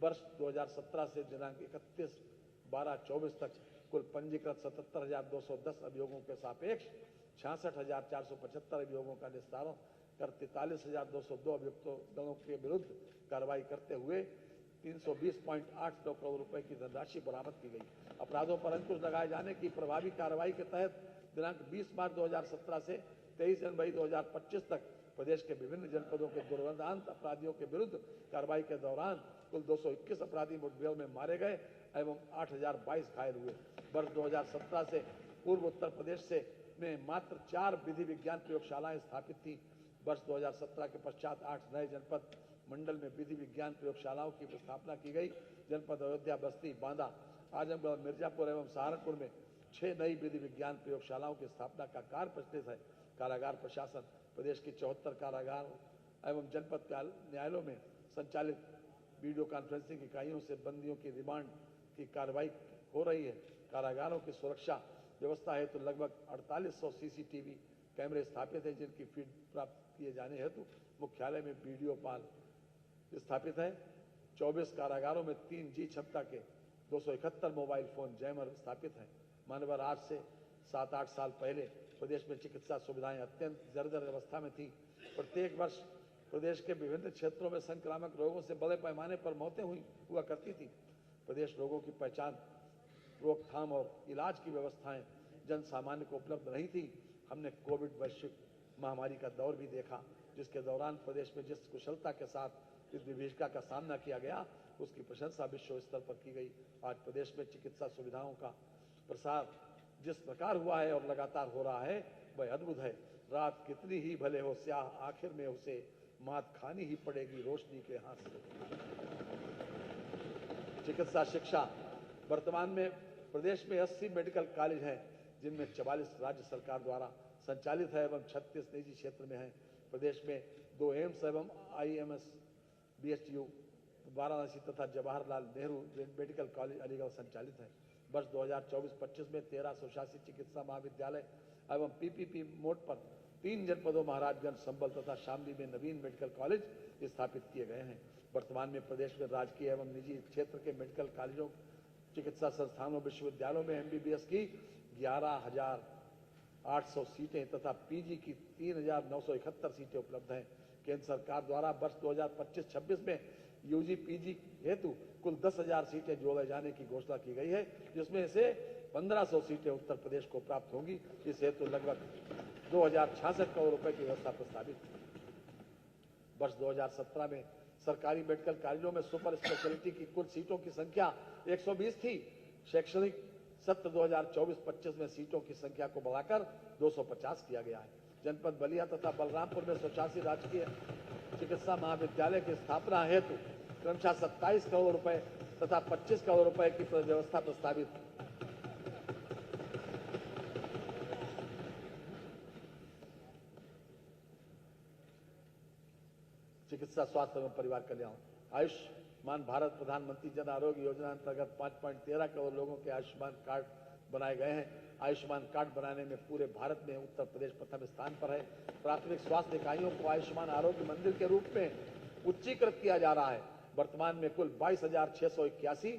वर्ष 2017 से दिनांक 31/12/24 तक कुल पंजीकृत 77,210 अभियोगों के सापेक्ष 66,475 अभियोगों का निस्तारण कर 43,202 अभियुक्तों के विरुद्ध कार्रवाई करते हुए 320.89 करोड़ रुपए की धनराशि बरामद की गई। अपराधों पर अंकुश लगाए जाने की प्रभावी कार्रवाई के तहत दिनांक 20 मार्च 2017 से 23 जनवरी 2025 तक प्रदेश के विभिन्न जनपदों के दुर्दांत अपराधियों के विरुद्ध कार्रवाई के दौरान कुल 221 अपराधी मुठभेड़ में मारे गए एवं 8,022 घायल हुए। वर्ष 2017 से पूर्व उत्तर प्रदेश में मात्र 4 विधि विज्ञान प्रयोगशालाएं स्थापित थी। वर्ष 2017 के पश्चात 8 नए जनपद मंडल में विधि विज्ञान प्रयोगशालाओं की स्थापना की गई। जनपद अयोध्या, बस्ती, बांदा, आजमगढ़, मिर्जापुर एवं सहारनपुर में 6 नई विधि विज्ञान प्रयोगशालाओं की स्थापना का कार्य प्रचलित है। कारागार प्रशासन प्रदेश की 74 कारागार एवं जनपद न्यायालयों में संचालित वीडियो कॉन्फ्रेंसिंग इकाइयों से बंदियों की रिमांड की कार्रवाई हो रही है। कारागारों की सुरक्षा व्यवस्था हेतु लगभग 4800 CCTV कैमरे स्थापित हैं, जिनकी फीड प्राप्त किए जाने हेतु मुख्यालय में वीडियो पाल स्थापित है। 24 कारागारों में 3G क्षमता के 271 मोबाइल फोन जैमर स्थापित हैं। मानवर आज से 7-8 साल पहले प्रदेश में चिकित्सा सुविधाएं अत्यंत जर्जर अवस्था में थी। प्रत्येक वर्ष प्रदेश के विभिन्न क्षेत्रों में संक्रामक रोगों से बड़े पैमाने पर मौतें हुआ करती थी। प्रदेश रोगों की पहचान, रोकथाम और इलाज की व्यवस्थाएं जन सामान्य को उपलब्ध नहीं थी। हमने कोविड वैश्विक महामारी का दौर भी देखा, जिसके दौरान प्रदेश में जिस कुशलता के साथ इस विभीषिका का सामना किया गया, उसकी प्रशंसा विश्व स्तर पर की गई। आज प्रदेश में चिकित्सा सुविधाओं का प्रसार जिस प्रकार हुआ है और लगातार हो रहा है, वह अद्भुत है। रात कितनी ही भले हो स्याह, आखिर में उसे मात खानी ही पड़ेगी रोशनी के हाथ से। चिकित्सा शिक्षा वर्तमान में प्रदेश में 80 मेडिकल कॉलेज हैं, जिनमें 44 राज्य सरकार द्वारा संचालित है एवं 36 निजी क्षेत्र में हैं। प्रदेश में 2 एम्स एवं IMS BHU वाराणसी तथा जवाहरलाल नेहरू मेडिकल कॉलेज अलीगढ़ संचालित है। वर्ष 2024-25 में 13 स्वशासी चिकित्सा महाविद्यालय एवं PPP मोड पर 3 जनपदों महाराजगंज, संभल तथा शामली में नवीन मेडिकल कॉलेज स्थापित किए गए हैं। वर्तमान में प्रदेश में राजकीय एवं निजी क्षेत्र के मेडिकल कॉलेजों, चिकित्सा संस्थानों, विश्वविद्यालयों में MBBS की 11,800 सीटें तथा PG की 3,971 सीटें उपलब्ध हैं। केंद्र सरकार द्वारा वर्ष 2025-26 में UG PG हेतु कुल 10,000 सीटें जोड़े जाने की घोषणा की गई है, जिसमें से 1500 सीटें उत्तर प्रदेश को प्राप्त होंगी। इस हेतु लगभग 2,066 करोड़ रुपए की व्यवस्था प्रस्तावित। वर्ष 2017 में सरकारी मेडिकल कॉलेजों में सुपर स्पेशलिटी की कुल सीटों की संख्या 120 थी। शैक्षणिक सत्र 2024-25 में सीटों की संख्या को बढ़ाकर 250 किया गया है। जनपद बलिया तथा बलरामपुर में स्वशासी राजकीय चिकित्सा महाविद्यालय की स्थापना हेतु क्रमशः 27 करोड़ रुपए तथा 25 करोड़ रुपए की व्यवस्था प्रस्तावित। चिकित्सा, स्वास्थ्य एवं परिवार कल्याण, आयुष आयुष्मान भारत प्रधानमंत्री जन आरोग्य योजना अंतर्गत 5.13 करोड़ लोगों के आयुष्मान कार्ड बनाए गए हैं। आयुष्मान कार्ड बनाने में पूरे भारत में उत्तर प्रदेश प्रथम स्थान पर है। प्राथमिक स्वास्थ्य इकाइयों को आयुष्मान आरोग्य मंदिर के रूप में उच्चीकृत किया जा रहा है। वर्तमान में कुल 22,681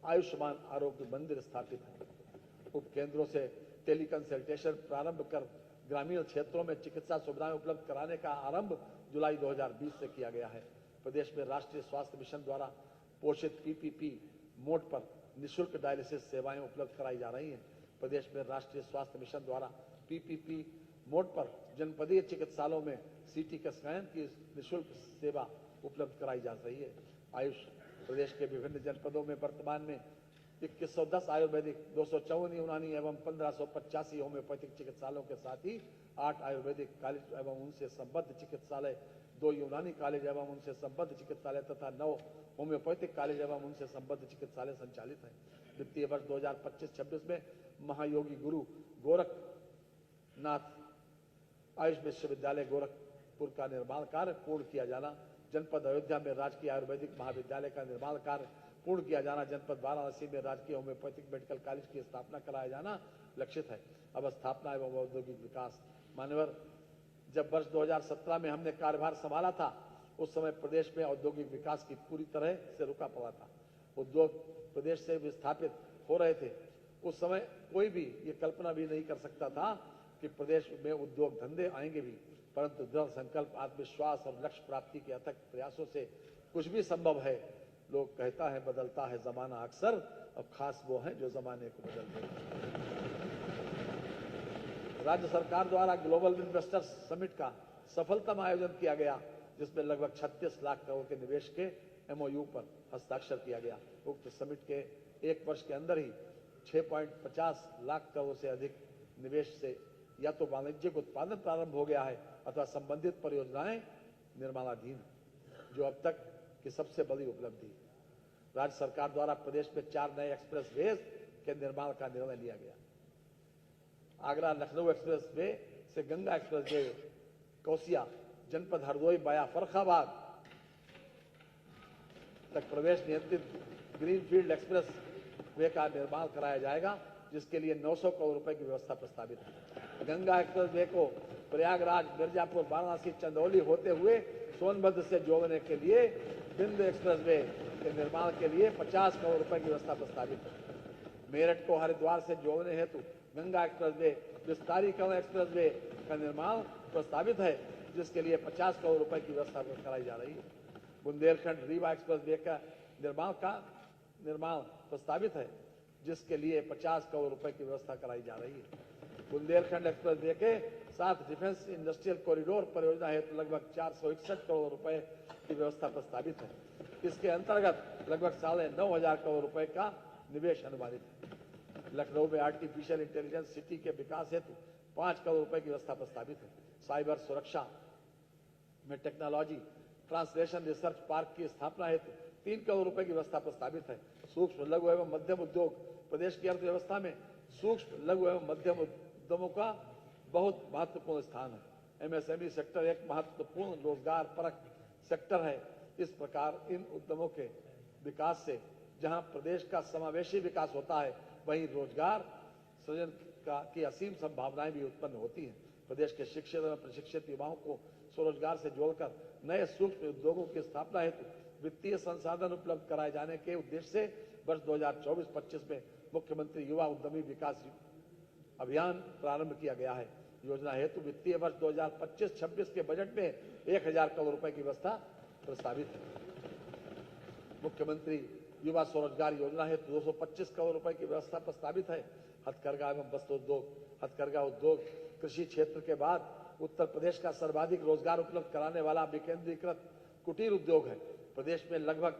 आयुष्मान आरोग्य मंदिर स्थापित हैं। उपकेंद्रों से टेली कंसल्टेशन प्रारंभ कर ग्रामीण क्षेत्रों में चिकित्सा सुविधाएं उपलब्ध कराने का आरंभ जुलाई 2020 से किया गया है। प्रदेश में राष्ट्रीय स्वास्थ्य मिशन द्वारा पोषित पीपीपी मोड पर निःशुल्क डायलिसिस सेवाएं उपलब्ध कराई जा रही हैं। प्रदेश में राष्ट्रीय स्वास्थ्य मिशन द्वारा पीपीपी मोड पर जनपदीय चिकित्सालयों में सीटी स्कैन की निःशुल्क सेवा उपलब्ध कराई जा रही है। आयुष प्रदेश के विभिन्न जनपदों में वर्तमान में 2110 आयुर्वेदिक, 254 यूनानी एवं 1585 होम्योपैथिक चिकित्सालयों के साथ ही 8 आयुर्वेदिक कॉलेज एवं उनसे संबद्ध चिकित्सालय, 2 यूनानी कॉलेज एवं उनसे संबद्ध चिकित्सालय तथा 9 होम्योपैथिक कॉलेज एवं उनसे संबद्ध चिकित्सालय संचालित हैं। वित्तीय वर्ष 2025-26 में महायोगी गुरु गोरखनाथ आयुष विश्वविद्यालय गोरखपुर का निर्माण कार्य पूर्ण किया जाना, जनपद अयोध्या में राजकीय आयुर्वेदिक महाविद्यालय का निर्माण कार्य पूर्ण किया जाना, जनपद वाराणसी में राजकीय होम्योपैथिक मेडिकल कॉलेज की स्थापना कराया जाना लक्षित है। अब स्थापना एवं औद्योगिक विकास। मान्यवर, जब वर्ष 2017 में हमने कार्यभार संभाला था, उस समय प्रदेश में औद्योगिक विकास की पूरी तरह से रुका पड़ा था। उद्योग प्रदेश से विस्थापित हो रहे थे। उस समय कोई भी ये कल्पना भी नहीं कर सकता था कि प्रदेश में उद्योग धंधे आएंगे भी, परंतु दृढ़ संकल्प, आत्मविश्वास और लक्ष्य प्राप्ति के अथक प्रयासों से कुछ भी संभव है। लोग कहता है बदलता है जमाना अक्सर, अब खास वो हैं जो जमाने को बदल देते। राज्य सरकार द्वारा ग्लोबल इन्वेस्टर्स समिट का सफलतम आयोजन किया गया, जिसमें लगभग 36 लाख करोड़ के निवेश के एमओयू पर हस्ताक्षर किया गया। उक्त समिट के एक वर्ष के अंदर ही 6.50 लाख करोड़ से अधिक निवेश से या तो वाणिज्यिक उत्पादन प्रारंभ हो गया है अथवा संबंधित परियोजनाएं निर्माणाधीन, जो अब तक की सबसे बड़ी उपलब्धि। राज्य सरकार द्वारा प्रदेश में 4 नए एक्सप्रेस वे के निर्माण का निर्णय लिया गया। आगरा लखनऊ एक्सप्रेस वे से गंगा एक्सप्रेस वे, कौसिया जनपद हरदोई बाया फर्रुखाबाद तक प्रवेश नियंत्रित ग्रीनफील्ड एक्सप्रेस वे का निर्माण कराया जाएगा, जिसके लिए 900 करोड़ रुपए की व्यवस्था प्रस्तावित है। गंगा एक्सप्रेस वे को प्रयागराज, मिर्जापुर, वाराणसी, चंदौली होते हुए सोनभद्र से जोड़ने के लिए बिंद एक्सप्रेस वे के निर्माण के लिए 50 करोड़ रुपए की व्यवस्था प्रस्तावित है। मेरठ को हरिद्वार से जोड़ने हेतु गंगा एक्सप्रेस वे, विस्तारीकरण एक्सप्रेस वे का निर्माण प्रस्तावित है, जिसके लिए 50 करोड़ रुपए की व्यवस्था कराई जा रही है। बुंदेलखंड रीवा एक्सप्रेस वे का निर्माण प्रस्तावित है, जिसके लिए 50 करोड़ रुपए की व्यवस्था कराई जा रही है। बुंदेलखंड एक्सप्रेस वे के साथ डिफेंस इंडस्ट्रियल कॉरिडोर परियोजना हेतु लगभग 461 करोड़ रुपए की व्यवस्था प्रस्तावित है। इसके अंतर्गत लगभग 9,500 करोड़ रुपए का निवेश अनुमानित है। लखनऊ में आर्टिफिशियल इंटेलिजेंस सिटी के विकास हेतु 5 करोड़ रुपए की व्यवस्था प्रस्तावित है। साइबर सुरक्षा में टेक्नोलॉजी ट्रांसलेशन रिसर्च पार्क की स्थापना हेतु 3 करोड़ रुपए की व्यवस्था प्रस्तावित है। सूक्ष्म लघु एवं मध्यम उद्योग। प्रदेश की अर्थव्यवस्था में सूक्ष्म लघु एवं मध्यम उद्यमों का बहुत महत्वपूर्ण स्थान है। एमएसएमई सेक्टर एक महत्वपूर्ण रोजगार परक सेक्टर है। इस प्रकार इन उद्यमों के विकास से जहां प्रदेश का समावेशी विकास होता है, वहीं रोजगार सृजन की असीम संभावनाएं भी उत्पन्न होती हैं। प्रदेश के शिक्षित एवं प्रशिक्षित युवाओं को स्वरोजगार से जोड़कर नए सूक्ष्म उद्योगों की स्थापना हेतु वित्तीय संसाधन उपलब्ध कराए जाने के उद्देश्य से वर्ष 2024-25 में मुख्यमंत्री युवा उद्यमी विकास अभियान प्रारंभ किया गया है। योजना हेतु वित्तीय वर्ष 2025-26 के बजट में 1,000 करोड़ रुपए की व्यवस्था प्रस्तावित है। मुख्यमंत्री युवा स्वरोजगार योजना हेतु 225 करोड़ रुपए की व्यवस्था प्रस्तावित है। हथकरघा एवं वस्त्रोद्योग। हथकरघा उद्योग कृषि क्षेत्र के बाद उत्तर प्रदेश का सर्वाधिक रोजगार उपलब्ध कराने वाला विकेंद्रीकृत कुटीर उद्योग है। प्रदेश में लगभग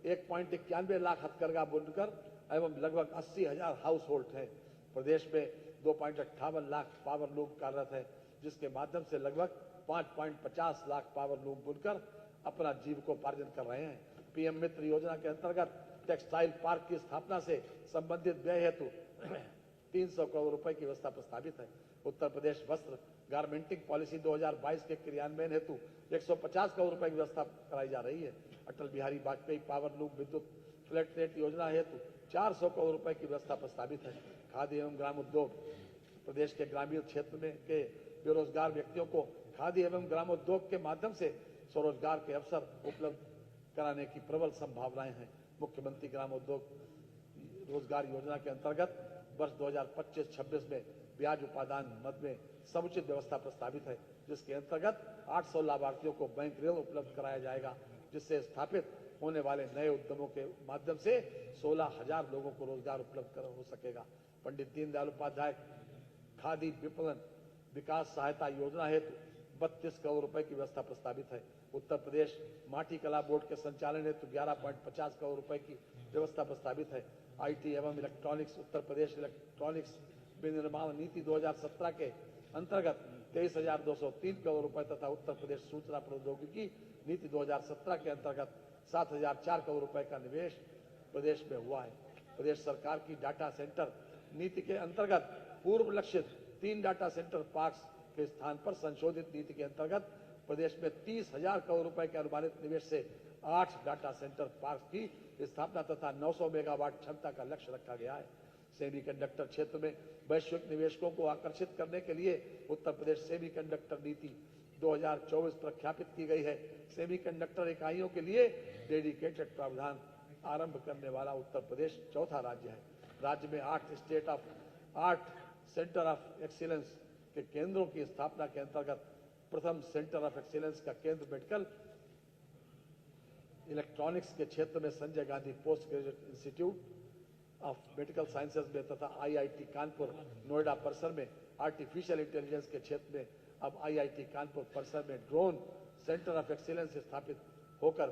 1.91 लाख हथकरघा बुनकर एवं लगभग 80,000 हाउस होल्ड हैं। प्रदेश में 2.58 लाख पावर लूम कार्यरत है, जिसके माध्यम से लगभग 5.50 लाख पावर लूम बुनकर अपना जीविकोपार्जन कर रहे हैं। पीएम मित्र योजना के अंतर्गत टेक्सटाइल पार्क की स्थापना से संबंधित व्यय हेतु 300 करोड़ रुपए की व्यवस्था प्रस्तावित है। उत्तर प्रदेश वस्त्र गारमेंटिंग पॉलिसी 2022 के क्रियान्वयन हेतु 150 करोड़ रुपए की व्यवस्था कराई जा रही है। अटल बिहारी वाजपेयी पावर लूप विद्युत फ्लैट रेट योजना हेतु 400 करोड़ रुपए की व्यवस्था प्रस्तावित है। खादी एवं ग्राम उद्योग प्रदेश के ग्रामीण क्षेत्र में के बेरोजगार व्यक्तियों को खादी एवं ग्रामोद्योग के माध्यम से स्वरोजगार के अवसर उपलब्ध कराने की प्रबल संभावनाएं हैं। मुख्यमंत्री ग्रामोद्योग रोजगार योजना के अंतर्गत वर्ष 2025-26 में ब्याज उपादान मद में समुचित व्यवस्था प्रस्तावित है, जिसके अंतर्गत 800 लाभार्थियों को बैंक ऋण उपलब्ध कराया जाएगा, जिससे स्थापित होने वाले नए उद्यमों के माध्यम से 16,000 लोगों को रोजगार उपलब्ध हो सकेगा। पंडित दीनदयाल उपाध्याय खादी विपणन विकास सहायता योजना हेतु 32 करोड़ रुपए की व्यवस्था प्रस्तावित है। उत्तर प्रदेश माटी कला बोर्ड के संचालन हेतु 11.50 करोड़ रुपए की व्यवस्था प्रस्तावित है। आईटी एवं इलेक्ट्रॉनिक्स उत्तर प्रदेश इलेक्ट्रॉनिक्स विनिर्माण नीति 2017 के अंतर्गत 23,203 करोड़ रुपए तथा उत्तर प्रदेश सूचना प्रौद्योगिकी नीति 2017 के अंतर्गत 7,004 करोड़ रुपए का निवेश प्रदेश में हुआ है। प्रदेश सरकार की डाटा सेंटर नीति के अंतर्गत पूर्व लक्षित 3 डाटा सेंटर पार्क्स के स्थान पर संशोधित नीति के अंतर्गत प्रदेश में 30,000 करोड़ रुपए के अनुमानित निवेश से 8 डाटा सेंटर पार्क की स्थापना तथा 900 मेगावाट क्षमता का लक्ष्य रखा गया है। सेमीकंडक्टर क्षेत्र में वैश्विक निवेशकों को आकर्षित करने के लिए उत्तर प्रदेश सेमीकंडक्टर नीति 2024 प्रख्यापित की गई है। सेमीकंडक्टर इकाइयों के लिए डेडिकेटेड प्रावधान आरंभ करने वाला उत्तर प्रदेश चौथा राज्य है। राज्य में 8 सेंटर ऑफ एक्सीलेंस के केंद्रों की स्थापना के अंतर्गत प्रथम सेंटर ऑफ एक्सीलेंस का केंद्र मेडिकल इलेक्ट्रॉनिक्स के क्षेत्र में Sanjay Gandhi post graduate institute of medical sciences में तथा आईआईटी कानपुर नोएडा परिसर में आर्टिफिशियल इंटेलिजेंस के क्षेत्र में अब आईआईटी कानपुर परिसर में ड्रोन सेंटर ऑफ एक्सीलेंस स्थापित होकर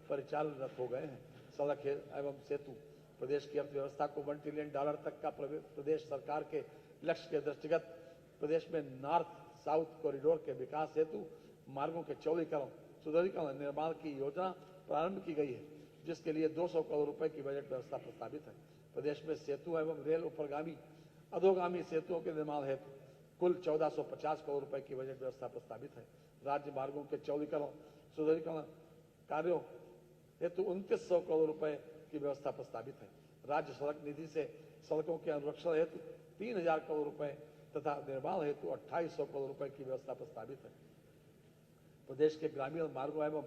परिचालनरत हो गए हैं। सड़क एवं सेतु प्रदेश की अर्थव्यवस्था को $1 ट्रिलियन तक का प्रदेश सरकार के लक्ष्य के दृष्टिगत प्रदेश में नॉर्थ साउथ कॉरिडोर के विकास हेतु मार्गों के चौड़ीकरण सुदृढ़ीकरण निर्माण की योजना प्रारंभ की गई है, जिसके लिए 200 करोड़ रुपए की बजट व्यवस्था प्रस्तावित है। प्रदेश में सेतु एवं रेल उपरगामी अधोगामी सेतुओं के निर्माण हेतु कुल 1450 करोड़ रुपए की बजट व्यवस्था प्रस्तावित है। राज्य मार्गों के चौड़ीकरण सुदृढ़ीकरण कार्यों हेतु 2900 करोड़ रुपए की व्यवस्था प्रस्तावित है। राज्य सड़क निधि से सड़कों के अनुरक्षण हेतु 3000 करोड़ रुपए तथा निर्माण हेतु 2800 करोड़ रुपए की व्यवस्था प्रस्तावित है। प्रदेश के ग्रामीण मार्गों एवं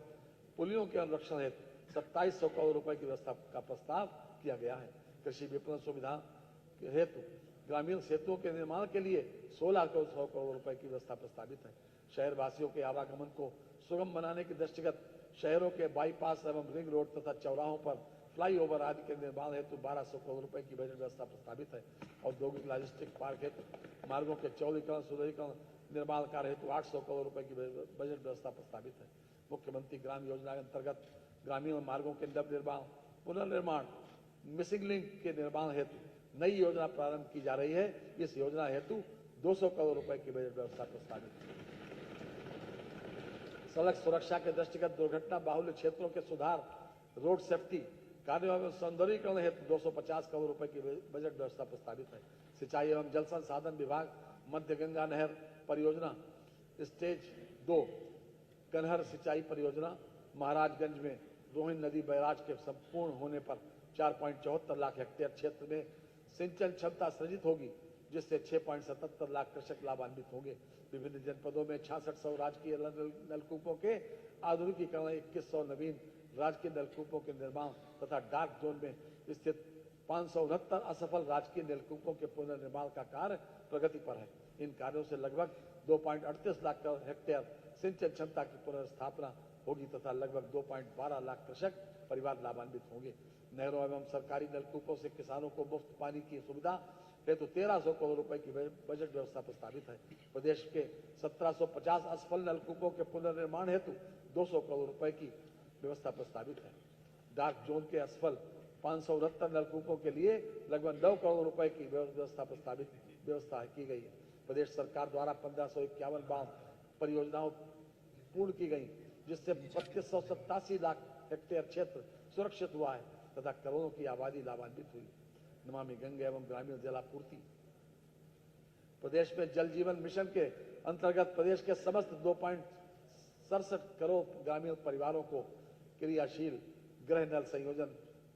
पुलियों के अनुरक्षण हेतु 2700 करोड़ रुपए की व्यवस्था का प्रस्ताव किया गया है। कृषि विपणन सुविधा हेतु ग्रामीण सेतुओं के निर्माण के लिए 1600 करोड़ रुपए की व्यवस्था प्रस्तावित है। शहर वासियों के आवागमन को सुगम बनाने के दृष्टिगत शहरों के बाईपास एवं रिंग रोड तथा चौराहों पर फ्लाईओवर आदि के निर्माण हेतु 1200 करोड़ रुपए की बजट व्यवस्था प्रस्तावित है। औद्योगिक लॉजिस्टिक पार्क हेतु मार्गों के चौड़ीकरण सुदृढ़ीकरण निर्माण कार्य हेतु 800 करोड़ रुपए की बजट व्यवस्था प्रस्तावित है। मुख्यमंत्री ग्राम योजना के अंतर्गत ग्रामीण मार्गों के नवनिर्माण पुनर्निर्माण मिसिंग लिंक के निर्माण हेतु नई योजना प्रारंभ की जा रही है। इस योजना हेतु 200 करोड़ रुपए की बजट व्यवस्था प्रस्तावित है। सड़क सुरक्षा के दृष्टिगत दुर्घटना बाहुल्य क्षेत्रों के सुधार रोड सेफ्टी कार्यों एवं सौंदर्यीकरण हेतु 250 करोड़ रुपए की बजट व्यवस्था प्रस्तावित है। सिंचाई एवं जल संसाधन विभाग मध्य गंगा नहर परियोजना स्टेज 2 कनहर सिंचाई परियोजना महाराजगंज में रोहिन नदी बैराज के संपूर्ण होने पर 4.74 लाख हेक्टेयर क्षेत्र में सिंचन क्षमता सृजित होगी, जिससे 6.77 लाख कृषक लाभान्वित होंगे। विभिन्न जनपदों में 6600 राजकीय नलकूपों के आधुनिकीकरण 2100 नवीन राजकीय नलकूपों के निर्माण तथा डार्क जोन में स्थित 569 असफल राजकीय नलकूपों के पुनर्निर्माण का कार्य प्रगति पर है। इन कार्यों से लगभग 2.38 लाख हेक्टेयर सिंचन क्षमता की पुनर्स्थापना होगी तथा लगभग 2.12 लाख कृषक परिवार लाभान्वित होंगे। नहरों एवं सरकारी नलकूपों से किसानों को मुफ्त पानी की सुविधा हेतु 1300 करोड़ रुपए की बजट व्यवस्था प्रस्तावित है। प्रदेश के 1750 असफल नलकूपों के पुनर्निर्माण हेतु 200 करोड़ रुपए की व्यवस्था प्रस्तावित है। डार्क जोन के असफल 569 नलकूपों के लिए लगभग 9 करोड़ रुपए की व्यवस्था की गई है। प्रदेश सरकार द्वारा 1551 बांध परियोजनाओं पूर्ण की गई, जिससे 3287 लाख हेक्टेयर क्षेत्र सुरक्षित हुआ है तथा करोड़ों की आबादी लाभान्वित हुई। नमामि गंगे एवं ग्रामीण जलापूर्ति प्रदेश में जल जीवन मिशन के अंतर्गत प्रदेश के समस्त 2.67 करोड़ ग्रामीण परिवारों को क्रियाशील गृह नल संयोजन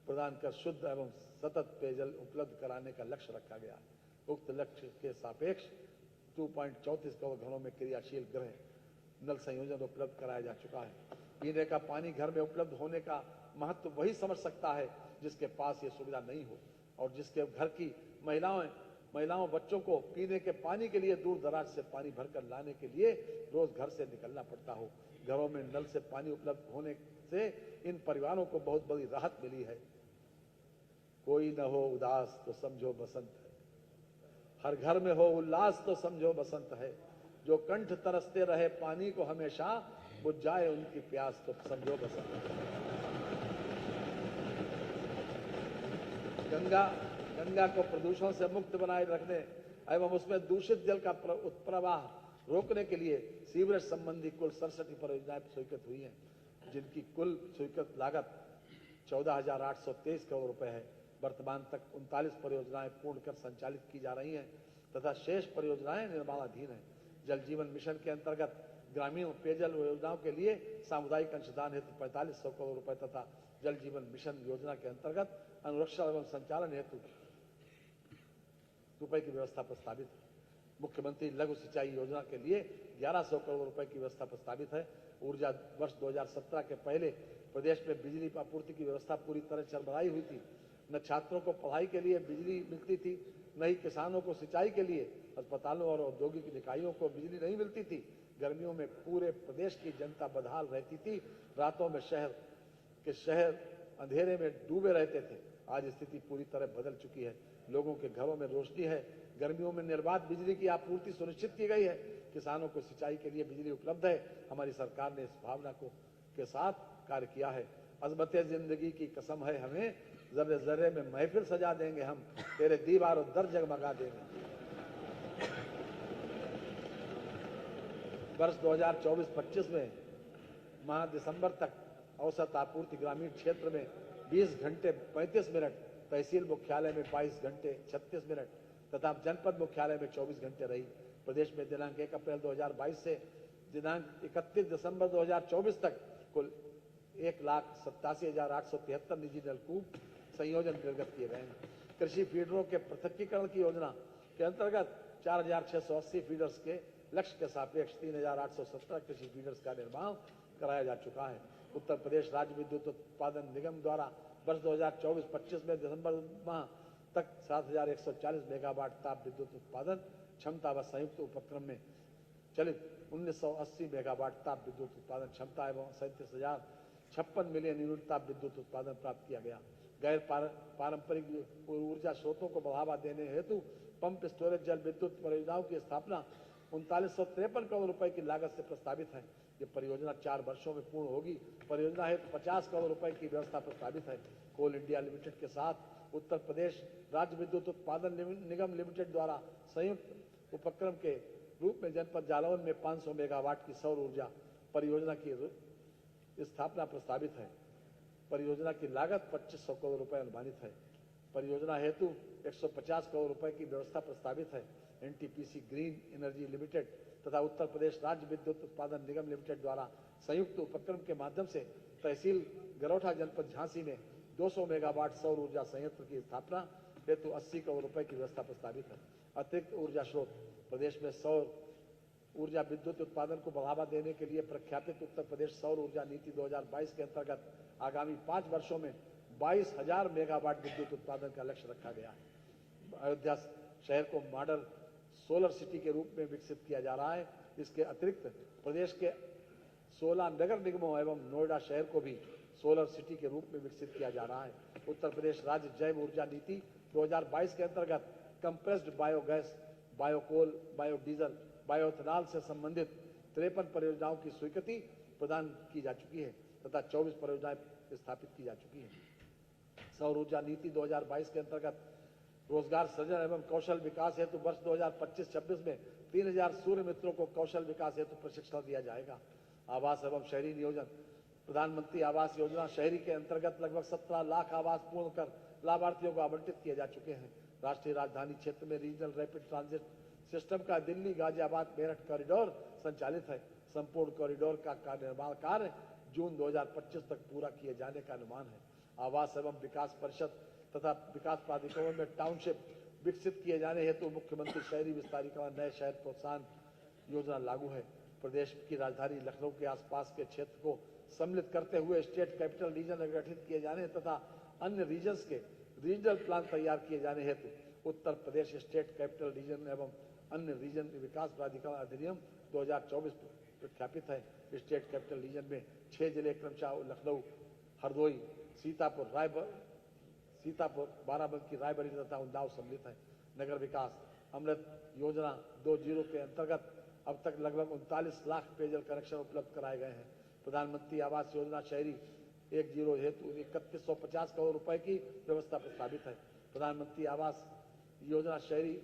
प्रदान कर शुद्ध एवं सतत पेयजल उपलब्ध कराने का लक्ष्य रखा गया। उक्त लक्ष्य के सापेक्ष 2.34 करोड़ घरों में क्रियाशील गृह नल संयोजन उपलब्ध कराया जा चुका है। पीने का पानी घर में उपलब्ध होने का महत्व वही समझ सकता है जिसके पास ये सुविधा नहीं हो और जिसके घर की महिलाओं बच्चों को पीने के पानी के लिए दूर दराज से पानी भरकर लाने के लिए रोज घर से निकलना पड़ता हो। घरों में नल से पानी उपलब्ध होने से इन परिवारों को बहुत बड़ी राहत मिली है। कोई न हो उदास तो समझो बसंत है, हर घर में हो उल्लास तो समझो बसंत है, जो कंठ तरसते रहे पानी को हमेशा बुझ जाए उनकी प्यास तो समझो बसंत है। गंगा को प्रदूषण से मुक्त बनाए रखने एवं उसमें दूषित जल का उत्प्रवाह रोकने के लिए सीवरेज संबंधी कुल 67 परियोजनाएं स्वीकृत हुई हैं, जिनकी कुल स्वीकृत लागत 14,823 करोड़ रुपए है। वर्तमान तक 39 परियोजनाएं पूर्ण कर संचालित की जा रही हैं तथा शेष परियोजनाएं निर्माणाधीन हैं। जल जीवन मिशन के अंतर्गत ग्रामीण पेयजल योजनाओं के लिए सामुदायिक अंशदान हेतु 4500 करोड़ रुपए तथा जल जीवन मिशन योजना के अंतर्गत अनुरक्षण एवं संचालन हेतु रुपए की व्यवस्था प्रस्तावित है। मुख्यमंत्री लघु सिंचाई योजना के लिए 1100 करोड़ रुपए की व्यवस्था प्रस्तावित है। ऊर्जा वर्ष 2017 के पहले प्रदेश में बिजली आपूर्ति की व्यवस्था पूरी तरह चरमराई हुई थी। न छात्रों को पढ़ाई के लिए बिजली मिलती थी, न ही किसानों को सिंचाई के लिए अस्पतालों और औद्योगिक इकाइयों को बिजली नहीं मिलती थी। गर्मियों में पूरे प्रदेश की जनता बदहाल रहती थी। रातों में शहर अंधेरे में डूबे रहते थे। आज स्थिति पूरी तरह बदल चुकी है। लोगों के घरों में रोशनी है। गर्मियों में निर्बाध बिजली की आपूर्ति सुनिश्चित की गई है। किसानों को सिंचाई के लिए बिजली उपलब्ध है। हमारी सरकार ने इस भावना के साथ कार्य किया है। अज़मते जिंदगी की कसम है हमें, जर्रे जर्रे में महफिल सजा देंगे हम, तेरे दीवार और दर जगमगा देंगे। वर्ष 2024-25 में माह दिसंबर तक औसत आपूर्ति ग्रामीण क्षेत्र में 20 घंटे 35 मिनट, तहसील मुख्यालय में 22 घंटे 36 मिनट तथा जनपद मुख्यालय में 24 घंटे रही। प्रदेश में दिनांक 1 अप्रैल 2022 से दिनांक 31 दिसंबर 2024 तक कुल 1,87,873 निजी नलकूप संयोजन निर्गत किए गए हैं। कृषि फीडरों के पृथकीकरण की योजना के अंतर्गत 4,680 फीडर्स के लक्ष्य के सापेक्ष 3,817 कृषि फीडर्स का निर्माण कराया जा चुका है। उत्तर प्रदेश राज्य विद्युत उत्पादन निगम द्वारा वर्ष 2024-25 में दिसंबर माह तक 7,140 मेगावाट ताप विद्युत उत्पादन क्षमता व संयुक्त उपक्रम में चलित 1980 मेगावाट ताप विद्युत उत्पादन क्षमता एवं 37,056 मिलियन यूनिट ताप विद्युत उत्पादन प्राप्त किया गया। गैर पारंपरिक ऊर्जा स्रोतों को बढ़ावा देने हेतु पंप स्टोरेज जल विद्युत परियोजनाओं की स्थापना 3953 करोड़ रुपए की लागत से प्रस्तावित है। ये परियोजना 4 वर्षों में पूर्ण होगी। परियोजना हेतु 50 करोड़ रुपए की व्यवस्था प्रस्तावित है। कोल इंडिया लिमिटेड के साथ उत्तर प्रदेश राज्य विद्युत उत्पादन निगम लिमिटेड द्वारा संयुक्त उपक्रम के रूप में जनपद जालौन में 500 मेगावाट की सौर ऊर्जा परियोजना की स्थापना प्रस्तावित है। परियोजना की लागत 2500 करोड़ रुपए अनुमानित है। परियोजना हेतु 150 करोड़ रुपए की व्यवस्था प्रस्तावित है। एनटीपीसी ग्रीन एनर्जी लिमिटेड तथा उत्तर प्रदेश राज्य विद्युत उत्पादन निगम लिमिटेड द्वारा संयुक्त उपक्रम के माध्यम से तहसील गरौठा जनपद झांसी में 200 मेगावाट सौर ऊर्जा संयंत्र की स्थापना हेतु 80 करोड़ रुपए की व्यवस्था प्रस्तावित है। अतिरिक्त ऊर्जा स्रोत प्रदेश में सौर ऊर्जा विद्युत उत्पादन को बढ़ावा देने के लिए प्रख्यापित उत्तर प्रदेश सौर ऊर्जा नीति 2022 के अंतर्गत आगामी 5 वर्षों में 22,000 मेगावाट विद्युत उत्पादन का लक्ष्य रखा गया है। अयोध्या शहर को मॉडल सोलर सिटी के रूप में विकसित किया जा रहा है। इसके अतिरिक्त प्रदेश के 16 नगर निगमों एवं नोएडा शहर को भी सोलर सिटी के रूप में विकसित किया जा रहा है। उत्तर प्रदेश राज्य जैव ऊर्जा नीति 2022 के अंतर्गत compressed biogas, biocoal, biodiesel, bioethanol से संबंधित 53 परियोजनाओं की स्वीकृति प्रदान की जा चुकी है तथा 24 परियोजनाएं स्थापित की जा चुकी हैं। सौर ऊर्जा नीति 2022 के अंतर्गत रोजगार सृजन एवं कौशल विकास हेतु वर्ष 2025-26 में 3,000 सूर्य मित्रों को कौशल विकास हेतु प्रशिक्षण दिया जाएगा। आवास एवं शहरी नियोजन प्रधानमंत्री आवास योजना शहरी के अंतर्गत लगभग 17 लाख आवास पूर्ण कर लाभार्थियों को आवंटित किए जा चुके हैं। राष्ट्रीय राजधानी क्षेत्र में रीजनल रैपिड ट्रांजिट सिस्टम का दिल्ली गाजियाबाद मेरठ कॉरिडोर संचालित है। संपूर्ण कॉरिडोर का निर्माण कार्य जून 2025 तक पूरा किए जाने का अनुमान है। आवास एवं विकास परिषद तथा विकास प्राधिकरणों में टाउनशिप विकसित किए जाने हेतु मुख्यमंत्री शहरी विस्तारीकरण नए शहर प्रोत्साहन योजना लागू है। प्रदेश की राजधानी लखनऊ के आसपास के क्षेत्र को सम्मिलित करते हुए स्टेट कैपिटल रीजन गठित किए जाने तथा अन्य रीजन्स के रीजनल प्लान तैयार किए जाने हेतु Uttar Pradesh state capital region एवं अन्य रीजन विकास प्राधिकरण अधिनियम 2024 प्रख्यापित है। स्टेट कैपिटल रीजन में 6 जिले क्रमशः लखनऊ, हरदोई, सीतापुर, बाराबंकी, रायबरेली तथा उन्नाव सम्मिलित है। नगर विकास अमृत योजना 2.0 के अंतर्गत अब तक लगभग 39 लाख पेयजल कनेक्शन उपलब्ध कराए गए हैं। प्रधानमंत्री आवास योजना शहरी 1.0 हेतु 3150 करोड़ रुपए की व्यवस्था प्रस्तावित है। प्रधानमंत्री आवास योजना शहरी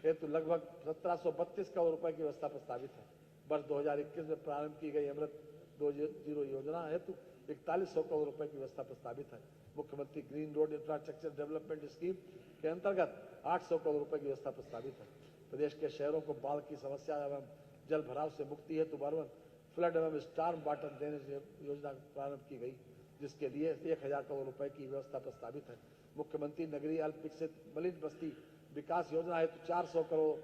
हेतु लगभग 1732 करोड़ रुपए की व्यवस्था प्रस्तावित है। वर्ष 2021 में प्रारंभ की गई अमृत 2.0 योजना हेतु 4100 करोड़ रुपए की व्यवस्था प्रस्तावित है। मुख्यमंत्री green road infrastructure development scheme के अंतर्गत 800 करोड़ रुपए की व्यवस्था प्रस्तावित है। प्रदेश के शहरों को बाढ़ की समस्या एवं जल भराव से मुक्ति हेतु अर्बन फ्लड एवं स्टार्म वाटर ड्रेनेज योजना प्रारंभ की गई, जिसके लिए 1000 करोड़ रुपए की व्यवस्था प्रस्तावित है। मुख्यमंत्री नगरीय अल्प विकसित मलिन बस्ती विकास योजना हेतु 400 करोड़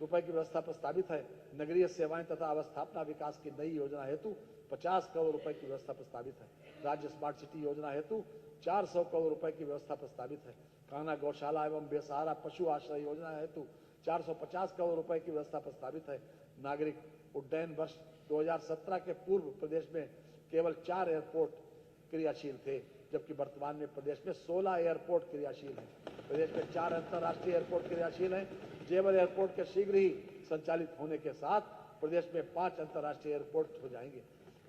रुपए की व्यवस्था प्रस्तावित है। नगरीय सेवाएं तथा अवस्थापना विकास की नई योजना हेतु 50 करोड़ रुपए की व्यवस्था प्रस्तावित है। राज्य स्मार्ट सिटी योजना हेतु 400 करोड़ रुपए की व्यवस्था प्रस्तावित है। कान्हा गौशाला एवं बेसहारा पशु आश्रय योजना हेतु 450 करोड़ रुपए की व्यवस्था प्रस्तावित है। नागरिक उड्डयन वर्ष 2017 के पूर्व प्रदेश में केवल 4 एयरपोर्ट क्रियाशील थे, जबकि वर्तमान में प्रदेश में 16 एयरपोर्ट क्रियाशील हैं। प्रदेश में 4 अंतर्राष्ट्रीय एयरपोर्ट क्रियाशील हैं। जेवर एयरपोर्ट के शीघ्र ही संचालित होने के साथ प्रदेश में 5 अंतर्राष्ट्रीय एयरपोर्ट हो जाएंगे।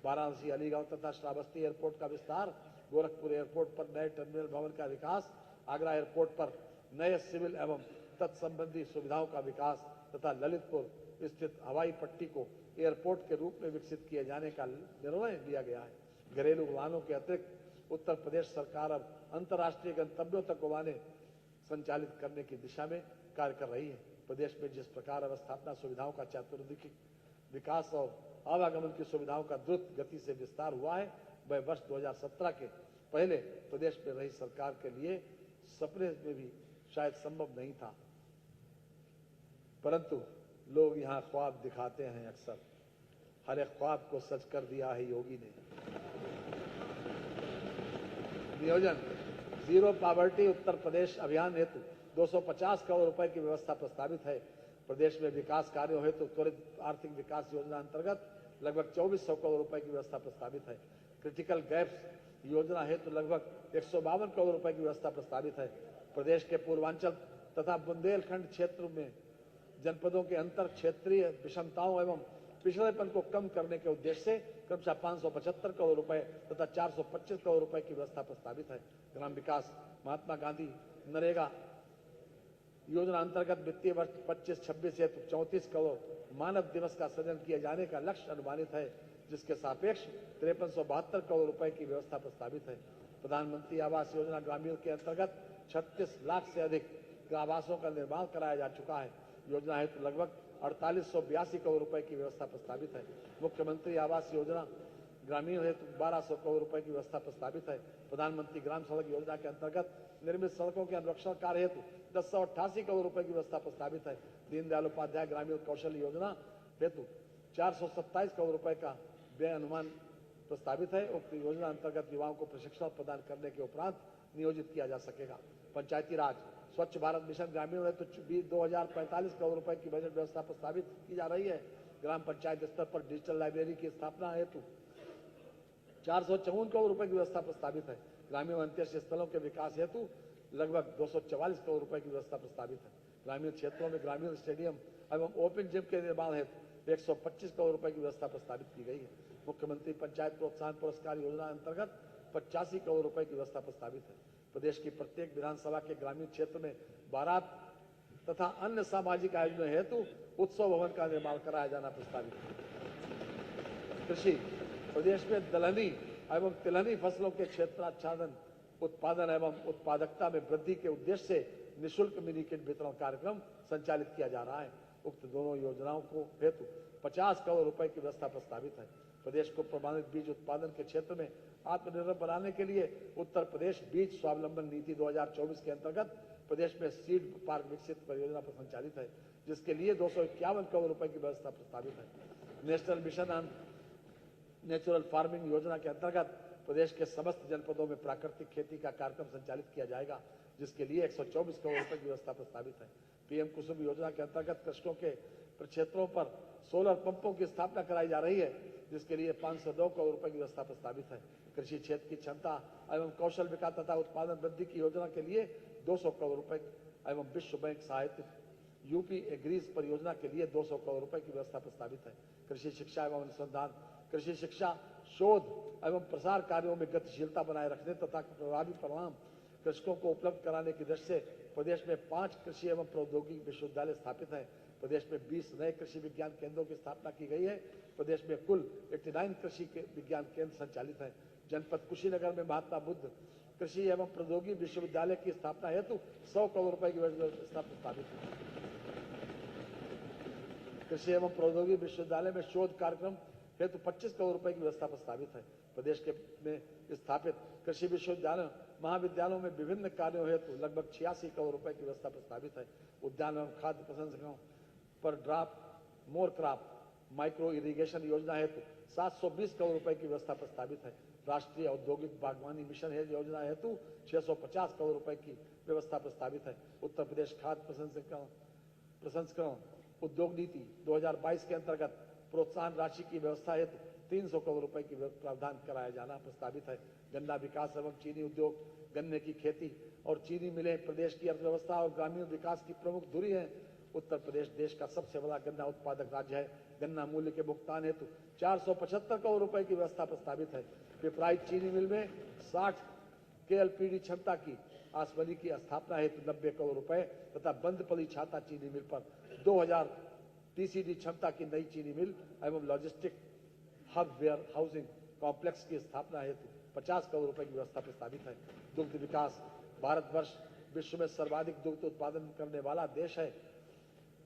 वाराणसी, अलीगढ़ तथा श्रावस्ती एयरपोर्ट का विस्तार, गोरखपुर एयरपोर्ट पर नए टर्मिनल भवन का विकास, आगरा एयरपोर्ट पर नए सिविल एवं तत्संबंधी सुविधाओं का विकास तथा ललितपुर स्थित हवाई पट्टी को एयरपोर्ट के रूप में विकसित किए जाने का निर्णय लिया गया है। घरेलू उड़ानों के अतिरिक्त उत्तर प्रदेश सरकार अब अंतर्राष्ट्रीय गंतव्यों तक उड़ानें संचालित करने की दिशा में कार्य कर रही है। प्रदेश में जिस प्रकार अवस्थापना सुविधाओं का चतुर्मुखी विकास और आवागमन की सुविधाओं का द्रुत गति से विस्तार हुआ है, वह वर्ष 2017 के पहले प्रदेश में रही सरकार के लिए सपने में भी शायद संभव नहीं था। परंतु लोग यहाँ ख्वाब दिखाते हैं अक्सर, हर एक ख्वाब को सच कर दिया है योगी ने। नियोजन जीरो पॉवर्टी उत्तर प्रदेश अभियान हेतु 250 करोड़ रुपए की व्यवस्था प्रस्तावित है। प्रदेश में विकास कार्यों हेतु त्वरित आर्थिक विकास योजना अंतर्गत लगभग 2400 करोड़ रुपए की व्यवस्था प्रस्तावित है। क्रिटिकल गैप्स योजना हेतु लगभग 152 करोड़ रुपए की व्यवस्था प्रस्तावित है। प्रदेश के पूर्वांचल तथा बुंदेलखंड क्षेत्र में जनपदों के अंतर क्षेत्रीय विषमताओं एवं पिछड़ेपन को कम करने के उद्देश्य से क्रमशः 575 करोड़ रुपए तथा 425 करोड़ रुपए की व्यवस्था प्रस्तावित है। ग्राम विकास महात्मा गांधी नरेगा योजना अंतर्गत वित्तीय वर्ष 25-26 हेतु 34 करोड़ मानव दिवस का सृजन किए जाने का लक्ष्य अनुमानित है, जिसके सापेक्ष 5372 करोड़ रुपए की व्यवस्था प्रस्तावित है। प्रधानमंत्री आवास योजना ग्रामीण के अंतर्गत 36 लाख से अधिक आवासों का निर्माण कराया जा चुका है। योजना हेतु लगभग 4882 करोड़ रुपए की व्यवस्था प्रस्तावित है। मुख्यमंत्री आवास योजना ग्रामीण हेतु 1200 करोड़ रुपए की व्यवस्था प्रस्तावित है। प्रधानमंत्री ग्राम सड़क योजना के अंतर्गत निर्मित सड़कों के अनुरक्षण कार्य हेतु 1088 करोड़ रुपए की व्यवस्था प्रस्तावित है। दीनदयाल उपाध्याय ग्रामीण कौशल योजना हेतु 427 करोड़ रुपए का व्यय अनुमान प्रस्तावित है। उक्त योजना अंतर्गत युवाओं को प्रशिक्षण प्रदान करने के उपरांत नियोजित किया जा सकेगा। पंचायती राज स्वच्छ भारत मिशन ग्रामीण हेतु 2045 करोड़ रुपए की बजट व्यवस्था प्रस्तावित की जा रही है। ग्राम पंचायत स्तर पर डिजिटल लाइब्रेरी की स्थापना हेतु 454 करोड़ रुपए की व्यवस्था प्रस्तावित है। ग्रामीण अंत्येष्टि स्थलों के विकास हेतु लगभग 244 करोड़ रुपए की व्यवस्था प्रस्तावित है। ग्रामीण क्षेत्रों में ग्रामीण स्टेडियम एवं ओपन जिम के निर्माण हेतु 125 करोड़ रुपए की व्यवस्था प्रस्तावित की गई है। मुख्यमंत्री पंचायत प्रोत्साहन पुरस्कार योजना अंतर्गत 85 करोड़ रुपए की व्यवस्था प्रस्तावित है। प्रदेश की प्रत्येक विधानसभा के ग्रामीण क्षेत्र में बारात तथा अन्य सामाजिक आयोजनों हेतु उत्सव भवन का निर्माण कराया जाना प्रस्तावित है। कृषि प्रदेश में दलहनी एवं तिलहनी फसलों के क्षेत्राच्छादन उत्पादन एवं उत्पादकता में वृद्धि के उद्देश्य से निःशुल्क मिनी किट वितरण कार्यक्रम संचालित किया जा रहा है। उक्त दोनों योजनाओं को हेतु 50 करोड़ रुपए की व्यवस्था प्रस्तावित है। प्रदेश को प्रमाणित बीज उत्पादन के क्षेत्र में आत्मनिर्भर बनाने के लिए उत्तर प्रदेश बीज स्वावलंबन नीति 2024 के अंतर्गत प्रदेश में सीड पार्क विकसित परियोजना पर संचालित है, जिसके लिए 251 करोड़ रुपए की व्यवस्था प्रस्तावित है। National mission on natural farming योजना के अंतर्गत प्रदेश के समस्त जनपदों में प्राकृतिक खेती का कार्यक्रम संचालित किया जाएगा, जिसके लिए 124 करोड़ रुपए की व्यवस्था प्रस्तावित है। पीएम कुसुम योजना के अंतर्गत कृषकों के क्षेत्रों पर सोलर पंपों की स्थापना कराई जा रही है, जिसके लिए 502 करोड़ रुपए की व्यवस्था प्रस्तावित है। कृषि क्षेत्र की क्षमता एवं कौशल विकास तथा उत्पादन वृद्धि की योजना के लिए 200 करोड़ रुपए एवं विश्व बैंक सहायतित यूपी एग्रीज परियोजना के लिए 200 करोड़ रुपए की व्यवस्था प्रस्तावित है। कृषि शिक्षा एवं अनुसंधान, कृषि शिक्षा, शोध एवं प्रसार कार्यों में गतिशीलता बनाए रखने तथा प्रभावी परिणाम कृषकों को उपलब्ध कराने की दृष्टि से प्रदेश में 5 कृषि एवं प्रौद्योगिकी विश्वविद्यालय स्थापित है। प्रदेश में 20 नए कृषि विज्ञान केंद्रों की स्थापना की गई है। प्रदेश में कुल 89 कृषि विज्ञान केंद्र संचालित है। जनपद कुशीनगर में महात्मा बुद्ध कृषि एवं प्रौद्योगिकी विश्वविद्यालय की स्थापना हेतु 100 करोड़ रुपए की व्यवस्था प्रस्तावित है। कृषि एवं प्रौद्योगिकी विश्वविद्यालय में शोध कार्यक्रम हेतु 25 करोड़ रुपए की व्यवस्था प्रस्तावित है। प्रदेश में स्थापित कृषि विश्वविद्यालय महाविद्यालयों में विभिन्न कार्यों हेतु लगभग 86 करोड़ रुपए की व्यवस्था प्रस्तावित है। उद्यान एवं खाद्य प्रसंस्करणों पर drop more crop micro irrigation योजना हेतु 720 करोड़ रुपए की व्यवस्था प्रस्तावित है। राष्ट्रीय औद्योगिक बागवानी मिशन योजना हेतु 650 करोड़ रुपए की व्यवस्था प्रस्तावित है। उत्तर प्रदेश खाद्य प्रसंस्करण उद्योग नीति 2022 के अंतर्गत प्रोत्साहन राशि की व्यवस्था हेतु 300 करोड़ रुपए की प्रावधान कराया जाना प्रस्तावित है। गन्ना विकास एवं चीनी उद्योग, गन्ने की खेती और चीनी मिलें प्रदेश की अर्थव्यवस्था और ग्रामीण विकास की प्रमुख धुरी है। उत्तर प्रदेश देश का सबसे बड़ा गन्ना उत्पादक राज्य है। गन्ना मूल्य के भुगतान हेतु 475 करोड़ रुपए की व्यवस्था प्रस्तावित है। पिपराइच चीनी मिल में 60 KLPD क्षमता की आसवनी की स्थापना हेतु 90 करोड़ रुपए तथा बंदपली छाता चीनी मिल पर 2000 TCD क्षमता की नई चीनी मिल एवं logistic hub warehousing complex की स्थापना हेतु 50 करोड़ रुपए की व्यवस्था प्रस्तावित है। दुग्ध विकास, भारतवर्ष विश्व में सर्वाधिक दुग्ध उत्पादन करने वाला देश है।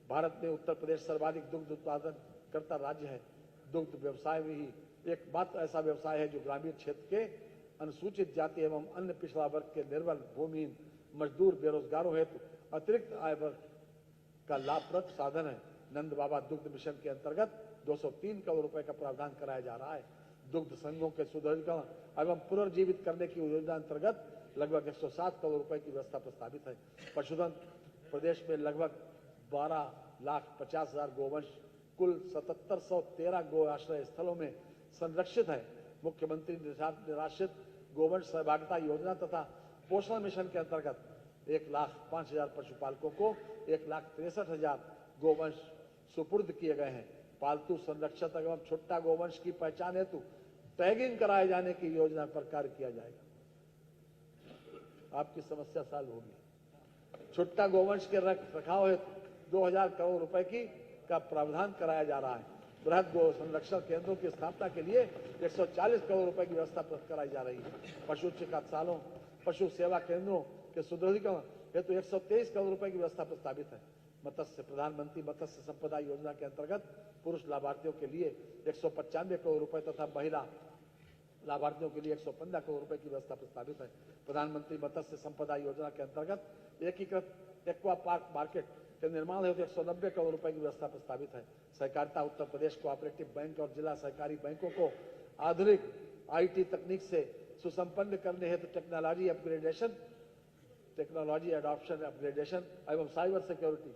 भारत में उत्तर प्रदेश सर्वाधिक दुग्ध उत्पादन करता राज्य है। दुग्ध व्यवसाय में ही एकमात्र ऐसा व्यवसाय है जो ग्रामीण क्षेत्र के अनुसूचित जाति एवं अन्य पिछड़ा वर्ग के निर्बल भूमिहीन मजदूर बेरोजगारों हेतु अतिरिक्त आय वर्ग का लाभप्रद साधन है। नंद बाबा दुग्ध मिशन के अंतर्गत 203 करोड़ रुपए का प्रावधान कराया जा रहा है। दुग्ध संघों के सुदृढ़ीकरण एवं पुनर्जीवित करने की योजना अंतर्गत लगभग 107 करोड़ रुपए की व्यवस्था प्रस्तावित है। पशुधन प्रदेश में लगभग 12,50,000 गोवंश कुल 7713 गो आश्रय स्थलों में संरक्षित है। मुख्यमंत्री निराश्रित गोवंश सहभागिता योजना तथा पोषण मिशन के अंतर्गत 1,05,000 पशुपालकों को 1,63,000 गोवंश सुपुर्द किए गए हैं। पालतू संरक्षक एवं छुट्टा गोवंश की पहचान हेतु टैगिंग कराए जाने की योजना पर कार्य किया जाएगा। आपकी समस्या सॉल्व होगी। छुट्टा गोवंश के रखरखाव हेतु 2000 करोड़ रुपए का प्रावधान कराया जा रहा है। बृहद गो संरक्षण केंद्रों की स्थापना के लिए 140 करोड़ रुपए की व्यवस्था कराई जा रही है। पशु चिकित्सालयों, पशु सेवा केंद्रों के सुदृढ़ीकरण हेतु 123 करोड़ रुपए की व्यवस्था प्रस्तावित है। मत्स्य प्रधानमंत्री मत्स्य संपदा योजना के अंतर्गत पुरुष लाभार्थियों के लिए 195 करोड़ रुपए तथा महिला लाभार्थियों के लिए 115 करोड़ रुपए की व्यवस्था प्रस्तावित है। प्रधानमंत्री मत्स्य संपदा योजना के अंतर्गत एकीकृत एक्वा पार्क मार्केट के निर्माण हेतु 190 करोड़ रुपए की व्यवस्था प्रस्तावित है। सहकारिता उत्तर प्रदेश कोऑपरेटिव बैंक और जिला सहकारी बैंकों को आधुनिक IT तकनीक से सुसंपन्न करने हेतु टेक्नोलॉजी एडॉप्शन अपग्रेडेशन एवं साइबर सिक्योरिटी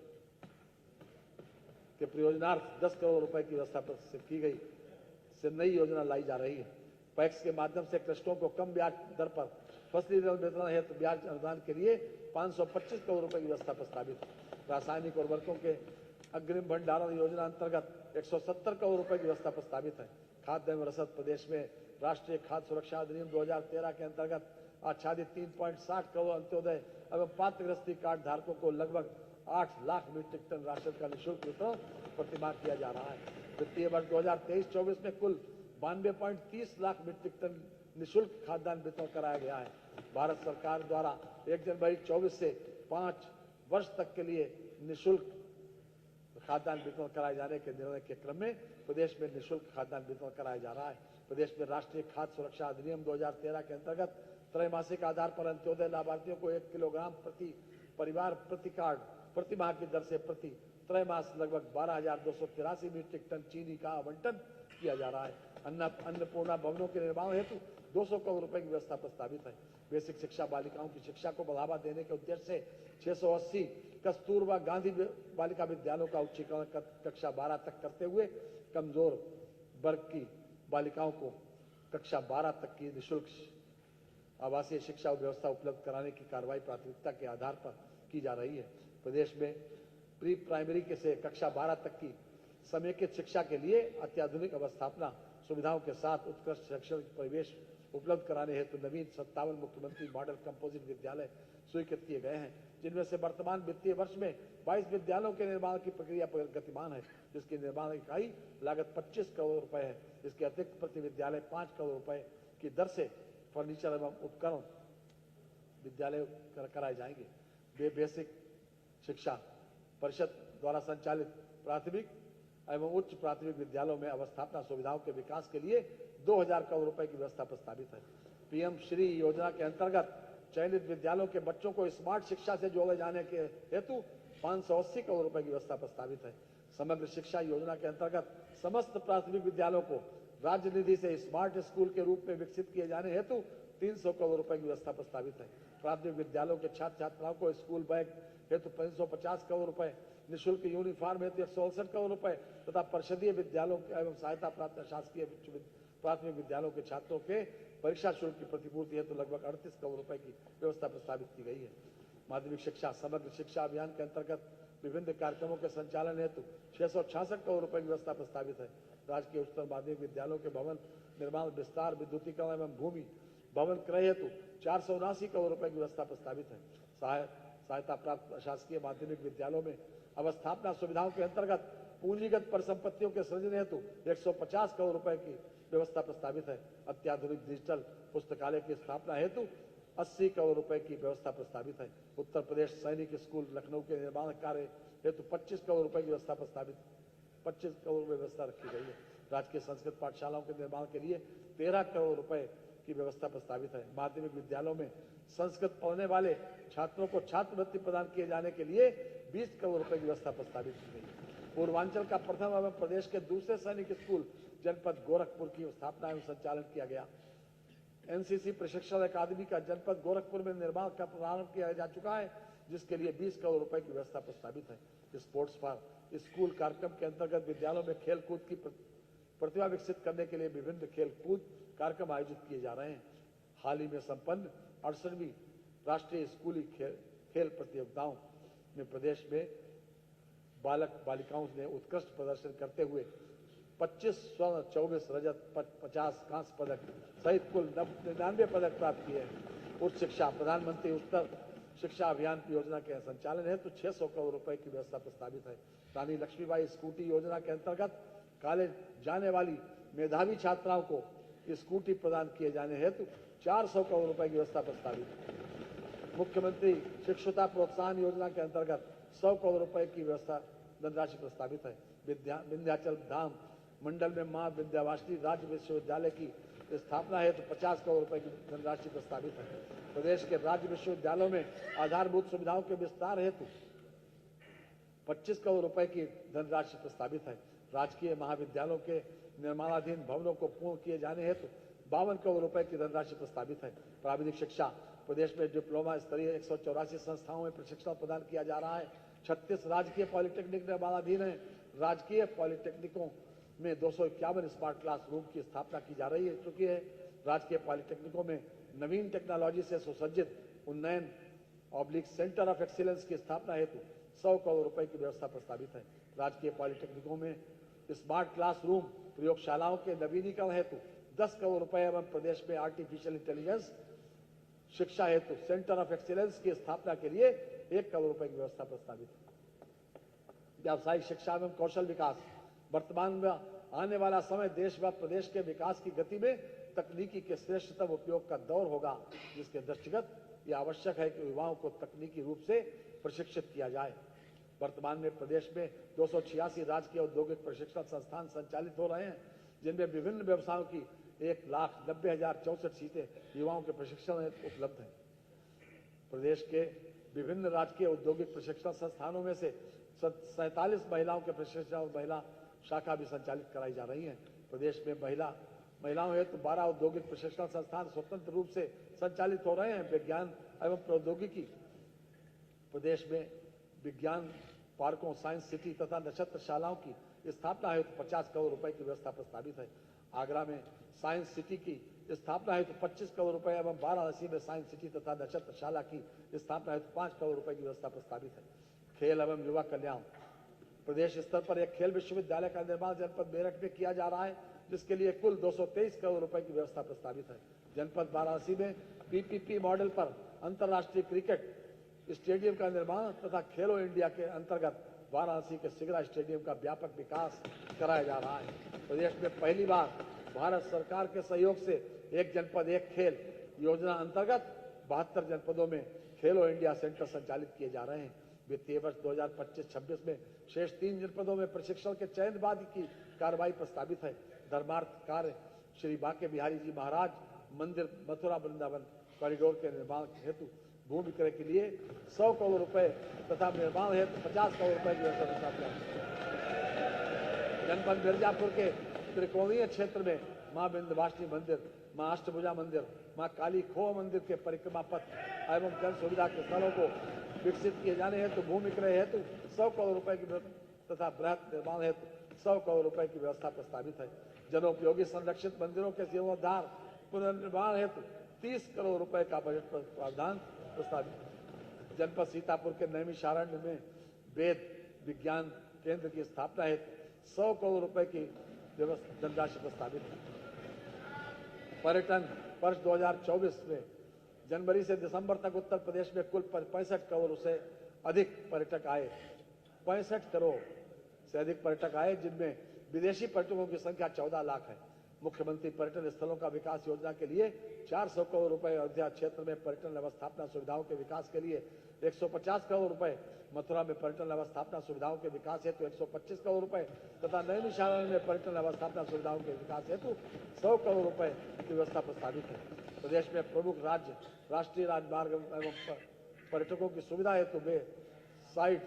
के प्रयोजनार्थ 10 करोड़ रुपए की व्यवस्था की गई से नई योजना लाई जा रही है। पैक्स के माध्यम से कृषकों को कम ब्याज दर पर फसली ऋण वितरण हेतु ब्याज अनुदान के लिए 525 करोड़ रुपए की व्यवस्था प्रस्तावित है। रासायनिक उर्वरकों के अग्रिम भंडारण योजना अंतर्गत 170 करोड़ रुपए की व्यवस्था प्रस्तावित है। खाद्य एवं रसद प्रदेश में राष्ट्रीय खाद्य सुरक्षा अधिनियम 2013 के अंतर्गत आच्छादित 3.60 करोड़ अंत्योदय एवं पात्रग्रस्ती कार्ड धारकों को लगभग 8 लाख मीट्रिक टन राशन का निःशुल्क वितरण प्रतिमाह किया जा रहा है। वित्तीय वर्ष 2023-24 में कुल 92.30 लाख मीट्रिक टन निःशुल्क खाद्यान्न वितरण कराया गया है। भारत सरकार द्वारा 1 जनवरी 24 से 5 वर्ष तक के लिए निःशुल्क खाद्यान्न वितरण कराए जाने के निर्णय के क्रम में प्रदेश में निःशुल्क खाद्यान्न वितरण कराया जा रहा है। प्रदेश में राष्ट्रीय खाद्य सुरक्षा अधिनियम 2013 के अंतर्गत त्रैमासिक आधार पर अंत्योदय लाभार्थियों को 1 किलोग्राम प्रति परिवार प्रति कार्ड प्रति माह की दर से प्रति त्रैमास लगभग 12,283 मीट्रिक टन चीनी का आवंटन किया जा रहा है। अन्नपूर्णा भवनों के निर्माण हेतु 200 करोड़ रुपए की व्यवस्था प्रस्तावित है। बेसिक शिक्षा बालिकाओं की शिक्षा को बढ़ावा देने के उद्देश्य से 680 कस्तूरबा गांधी बालिका विद्यालयों का उच्चीकरण कक्षा 12 तक करते हुए कमजोर वर्ग की बालिकाओं को कक्षा 12 तक की निःशुल्क आवासीय शिक्षा व्यवस्था उपलब्ध कराने की कार्रवाई प्राथमिकता के आधार पर की जा रही है। प्रदेश में प्री प्राइमरी के से कक्षा 12 तक की समेकित शिक्षा के लिए अत्याधुनिक अवस्थापना सुविधाओं के साथ उत्कृष्ट शैक्षणिक परिवेश उपलब्ध कराने हेतु नवीन 57 मुख्यमंत्री मॉडल कंपोजिट विद्यालय स्वीकृत किए गए हैं, जिनमें से वर्तमान वित्तीय वर्ष में 22 विद्यालयों के निर्माण की प्रक्रिया गतिमान है, जिसकी निर्माण इकाई लागत 25 करोड़ रुपए है। इसके अतिरिक्त प्रति विद्यालय 5 करोड़ रुपए की दर से फर्नीचर एवं उपकरण विद्यालय कराए जाएंगे। बेसिक शिक्षा परिषद द्वारा संचालित प्राथमिक एवं उच्च प्राथमिक विद्यालयों में अवस्थापना सुविधाओं के विकास के लिए 2000 करोड़ रुपए की व्यवस्था प्रस्तावित है। पीएम श्री योजना के अंतर्गत चयनित विद्यालयों के बच्चों को स्मार्ट शिक्षा से जोड़े जाने के हेतु 580 करोड़ रुपए की व्यवस्था प्रस्तावित है। समग्र शिक्षा योजना के अंतर्गत समस्त प्राथमिक विद्यालयों को राज्य निधि से स्मार्ट स्कूल के रूप में विकसित किए जाने हेतु 300 करोड़ रुपए की व्यवस्था प्रस्तावित है। प्राथमिक विद्यालयों के छात्र छात्राओं को स्कूल बैग हेतु 550 करोड़ रुपए, निःशुल्क यूनिफॉर्म हेतु 168 करोड़ रुपए तथा परिषदीय विद्यालयों एवं सहायता प्राप्त शासकीय प्राथमिक विद्यालयों के छात्रों के परीक्षा शुल्क की प्रतिपूर्ति हेतु लगभग 38 करोड़ रुपए की व्यवस्था प्रस्तावित की गई है। माध्यमिक शिक्षा समग्र शिक्षा अभियान के अंतर्गत विभिन्न कार्यक्रमों के संचालन हेतु 666 करोड़ रुपए की व्यवस्था प्रस्तावित है। राज्य के उच्चतर माध्यमिक विद्यालयों के भवन निर्माण विस्तार विद्युतीकरण एवं भूमि भवन क्रय हेतु 479 करोड़ रुपए की व्यवस्था प्रस्तावित है। सहायता प्राप्त शासकीय माध्यमिक विद्यालयों में अवस्थापना सुविधाओं के अंतर्गत पूंजीगत परिसंपत्तियों के सृजन हेतु 150 करोड़ रुपए की व्यवस्था प्रस्तावित है। अत्याधुनिक डिजिटल पुस्तकालय की स्थापना हेतु 80 करोड़ रुपए की व्यवस्था प्रस्तावित है। उत्तर प्रदेश सैनिक स्कूल लखनऊ के निर्माण कार्य हेतु 25 करोड़ रुपए की व्यवस्था प्रस्तावित 25 करोड़ व्यवस्था रखी गई है। राजकीय संस्कृत पाठशालाओं के निर्माण के लिए 13 करोड़ रुपए की व्यवस्था प्रस्तावित है। माध्यमिक विद्यालयों में संस्कृत पढ़ने वाले छात्रों को छात्रवृत्ति प्रदान किए जाने के लिए 20 करोड़ रुपए की व्यवस्था प्रस्तावित की गई है। पूर्वांचल का प्रथम एवं प्रदेश के दूसरे सैनिक स्कूल जनपद गोरखपुर की स्थापना एवं संचालन किया गया। एनसीसी प्रशिक्षण अकादमी का जनपद गोरखपुर में निर्माण का प्रारंभ किया जा चुका है, जिसके लिए 20 करोड़ रुपए की व्यवस्था प्रस्तावित है। स्पोर्ट्स फॉर स्कूल कार्यक्रम के अंतर्गत विद्यालयों में खेल कूद की प्रतिभा विकसित करने के लिए विभिन्न खेल कूद कार्यक्रम आयोजित किए जा रहे हैं। हाल ही में संपन्न 68वीं राष्ट्रीय स्कूली खेल प्रतियोगिताओं में प्रदेश में बालक बालिकाओं ने उत्कृष्ट प्रदर्शन करते हुए 25 स्वर्ण 24 रजत 50 कांस्य पदक सहित कुल 99 पदक प्राप्त किए हैं। उच्च शिक्षा प्रधानमंत्री उच्चतर शिक्षा अभियान योजना के संचालन हेतु 600 करोड़ रुपए की व्यवस्था प्रस्तावित है। रानी लक्ष्मीबाई स्कूटी योजना के अंतर्गत कॉलेज जाने वाली मेधावी छात्राओं को स्कूटी प्रदान किए जाने हेतु 400 करोड़ रुपए की व्यवस्था प्रस्तावित है। मुख्यमंत्री शिक्षुता प्रोत्साहन योजना के अंतर्गत 100 करोड़ रुपए की व्यवस्था धनराशि प्रस्तावित है। विंध्याचल धाम मंडल में मां विंध्यवासिनी राज्य विश्वविद्यालय की स्थापना हेतु 50 करोड़ रुपए की धनराशि प्रस्तावित है। प्रदेश के राज्य विश्वविद्यालयों में आधारभूत सुविधाओं के विस्तार हेतु 25 करोड़ रुपए की धनराशि प्रस्तावित है। राजकीय महाविद्यालयों के निर्माणाधीन भवनों को पूर्ण किए जाने हेतु 52 करोड़ रुपए की धनराशि प्रस्तावित है। प्राविधिक शिक्षा प्रदेश में डिप्लोमा स्तरीय 184 संस्थाओं में प्रशिक्षण प्रदान किया जा रहा है। 36 राजकीय पॉलिटेक्निक निर्माणाधीन है। राजकीय पॉलिटेक्निकों में 251 स्मार्ट क्लास रूम की स्थापना की जा रही है चुकी है। राजकीय पॉलिटेक्निकों में नवीन टेक्नोलॉजी से सुसज्जित उन्नयन सेंटर ऑफ एक्सीलेंस की स्थापना हेतु 100 करोड़ रुपए की व्यवस्था प्रस्तावित है। राजकीय पॉलिटेक्निकों में स्मार्ट क्लास रूम प्रयोगशालाओं के नवीनीकरण हेतु 10 करोड़ रुपए एवं प्रदेश में आर्टिफिशियल इंटेलिजेंस शिक्षा हेतु सेंटर ऑफ एक्सीलेंस की स्थापना के लिए 1 करोड़ रुपए की व्यवस्था प्रस्तावित है। व्यावसायिक शिक्षा एवं कौशल विकास वर्तमान में आने वाला समय देश व प्रदेश के विकास की गति में तकनीकी के श्रेष्ठतम उपयोग का दौर होगा, जिसके दृष्टिगत ये आवश्यक है कि युवाओं को तकनीकी रूप से प्रशिक्षित किया जाए। वर्तमान में प्रदेश में 286 राजकीय औद्योगिक प्रशिक्षण संस्थान संचालित हो रहे हैं, जिनमें विभिन्न व्यवसायों की 1,90,064 सीटें युवाओं के प्रशिक्षण हेतु उपलब्ध हैं। प्रदेश के विभिन्न राजकीय औद्योगिक प्रशिक्षण संस्थानों में से 47 महिलाओं के प्रशिक्षण और महिला शाखा भी संचालित कराई जा रही हैं। प्रदेश में महिलाओं हेतु 12 औद्योगिक प्रशिक्षण संस्थान स्वतंत्र रूप से संचालित हो रहे हैं। विज्ञान एवं प्रौद्योगिकी प्रदेश में विज्ञान पार्कों, साइंस सिटी तथा नक्षत्र शालाओं की स्थापना हेतु 50 करोड़ रुपए की व्यवस्था प्रस्तावित है। आगरा में साइंस सिटी की स्थापना हेतु 25 करोड़ रुपए एवं वाराणसी में साइंस सिटी तथा नक्षत्र शाला की स्थापना हेतु 5 करोड़ रुपए की व्यवस्था प्रस्तावित है। खेल एवं युवा कल्याण प्रदेश स्तर पर एक खेल विश्वविद्यालय का निर्माण जनपद मेरठ में किया जा रहा है, जिसके लिए कुल 223 करोड़ रुपए की व्यवस्था प्रस्तावित है। जनपद वाराणसी में पीपीपी मॉडल पर अंतर्राष्ट्रीय क्रिकेट स्टेडियम का निर्माण तथा खेलो इंडिया के अंतर्गत वाराणसी के सिगरा स्टेडियम का व्यापक विकास कराया जा रहा है। प्रदेश में पहली बार भारत सरकार के सहयोग से एक जनपद एक खेल योजना अंतर्गत 72 जनपदों में खेलो इंडिया सेंटर संचालित किए जा रहे हैं। वित्तीय वर्ष 2025-26 में शेष 3 जनपदों में प्रशिक्षण के चयन बाद की कार्रवाई प्रस्तावित है। धर्मार्थ कार्य श्री बांके बिहारी जी महाराज मंदिर मथुरा वृंदावन कॉरिडोर के निर्माण हेतु भूमि विक्रय के लिए 100 करोड़ रुपए तथा निर्माण हेतु 50 करोड़ रुपए की व्यवस्था की। जनपद मिर्जापुर के त्रिकोणीय क्षेत्र में मां विंध्यवासिनी मंदिर, मां अष्टभुजा मंदिर, मां काली खोह मंदिर के परिक्रमा पथ एवं जन सुविधा के स्थलों को विकसित किए जाने हेतु भूमि विक्रय हेतु 100 करोड़ रुपए की तथा बृहद निर्माण हेतु 100 करोड़ रुपए की व्यवस्था प्रस्तावित है। जनोपयोगी संरक्षित मंदिरों के जीर्णोद्धार पुनर्निर्माण हेतु 30 करोड़ रुपए का बजट प्रावधान प्रस्तावित। जनपद सीतापुर के नैमिषारण्य में वेद विज्ञान केंद्र की स्थापना हेतु 100 करोड़ रुपए की धनराशि प्रस्तावित है। पर्यटन वर्ष 2024 में जनवरी से दिसंबर तक उत्तर प्रदेश में कुल 65 करोड़ से अधिक पर्यटक आए। 65 करोड़ से अधिक पर्यटक आए, जिनमें विदेशी पर्यटकों की संख्या 14 लाख है। मुख्यमंत्री पर्यटन स्थलों का विकास योजना के लिए 400 करोड़ रुपए, अयोध्या क्षेत्र में पर्यटन व्यवस्थापना सुविधाओं के विकास के लिए 150 करोड़ रुपए, मथुरा में पर्यटन व्यवस्थापना सुविधाओं के विकास हेतु 125 करोड़ रुपए तथा नैमिषारण्य में पर्यटन व्यवस्थापना सुविधाओं के विकास हेतु 100 करोड़ रुपए की व्यवस्था प्रस्तावित है। प्रदेश में प्रमुख राज्य राष्ट्रीय राजमार्ग एवं पर्यटकों की सुविधा हेतु वे साइट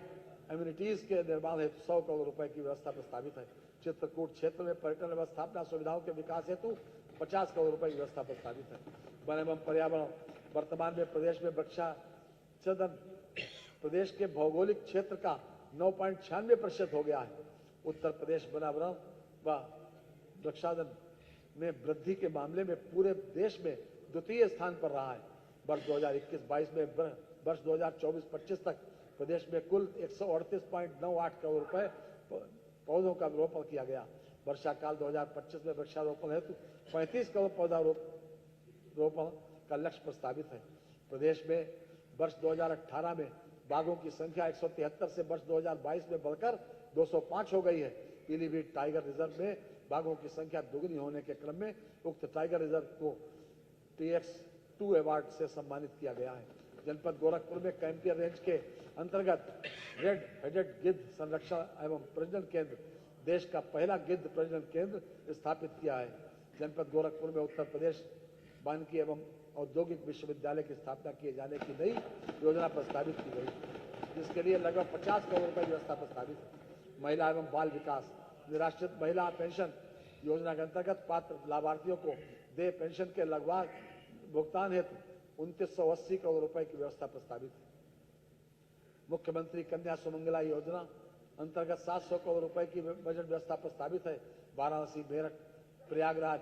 एम्यूनिटीज के निर्माण हेतु 100 करोड़ रुपए की व्यवस्था प्रस्तावित है। चित्रकूट क्षेत्र में पर्यटन व्यवस्थापना सुविधाओं के विकास हेतु 50 करोड़ रुपए की व्यवस्था प्रस्तावित है। वन एवं पर्यावरण वर्तमान में प्रदेश में वृक्षाच्छेदन प्रदेश के भौगोलिक क्षेत्र का 9.96% हो गया है। उत्तर प्रदेश पर्यावरण व वृक्षाच्छेदन में वृद्धि के मामले में पूरे देश में द्वितीय स्थान पर रहा है। वर्ष 2021-22 में वर्ष 2024-25 तक प्रदेश में कुल 138.98 करोड़ रुपए पौधों का रोपण किया गया। वर्षा काल 2025 में वृक्षारोपण हेतु 35 करोड़ पौधा रोपण का लक्ष्य प्रस्तावित है। प्रदेश में वर्ष 2018 में बाघों की संख्या 173 से वर्ष 2022 में बढ़कर 205 हो गई है। पीलीभीत टाइगर रिजर्व में बाघों की संख्या दुगनी होने के क्रम में उक्त टाइगर रिजर्व को TX2 अवार्ड से सम्मानित किया गया है। जनपद गोरखपुर में कैंपियर रेंज के अंतर्गत रेड हेडेड गिद्ध संरक्षण एवं प्रजनन केंद्र, देश का पहला गिद्ध प्रजनन केंद्र स्थापित किया है। जनपद गोरखपुर में उत्तर प्रदेश वानिकी एवं औद्योगिक विश्वविद्यालय की स्थापना किए जाने की नई योजना प्रस्तावित की गई, जिसके लिए लगभग 50 करोड़ रुपए की व्यवस्था प्रस्तावित है। महिला एवं बाल विकास निराश्रित महिला पेंशन योजना के अंतर्गत पात्र लाभार्थियों को देय पेंशन के लगभग भुगतान हेतु 2980 करोड़ रुपए की व्यवस्था प्रस्तावित है। मुख्यमंत्री कन्या सुमंगला योजना अंतर्गत 700 करोड़ रुपए की बजट व्यवस्था प्रस्तावित है। वाराणसी, मेरठ, प्रयागराज,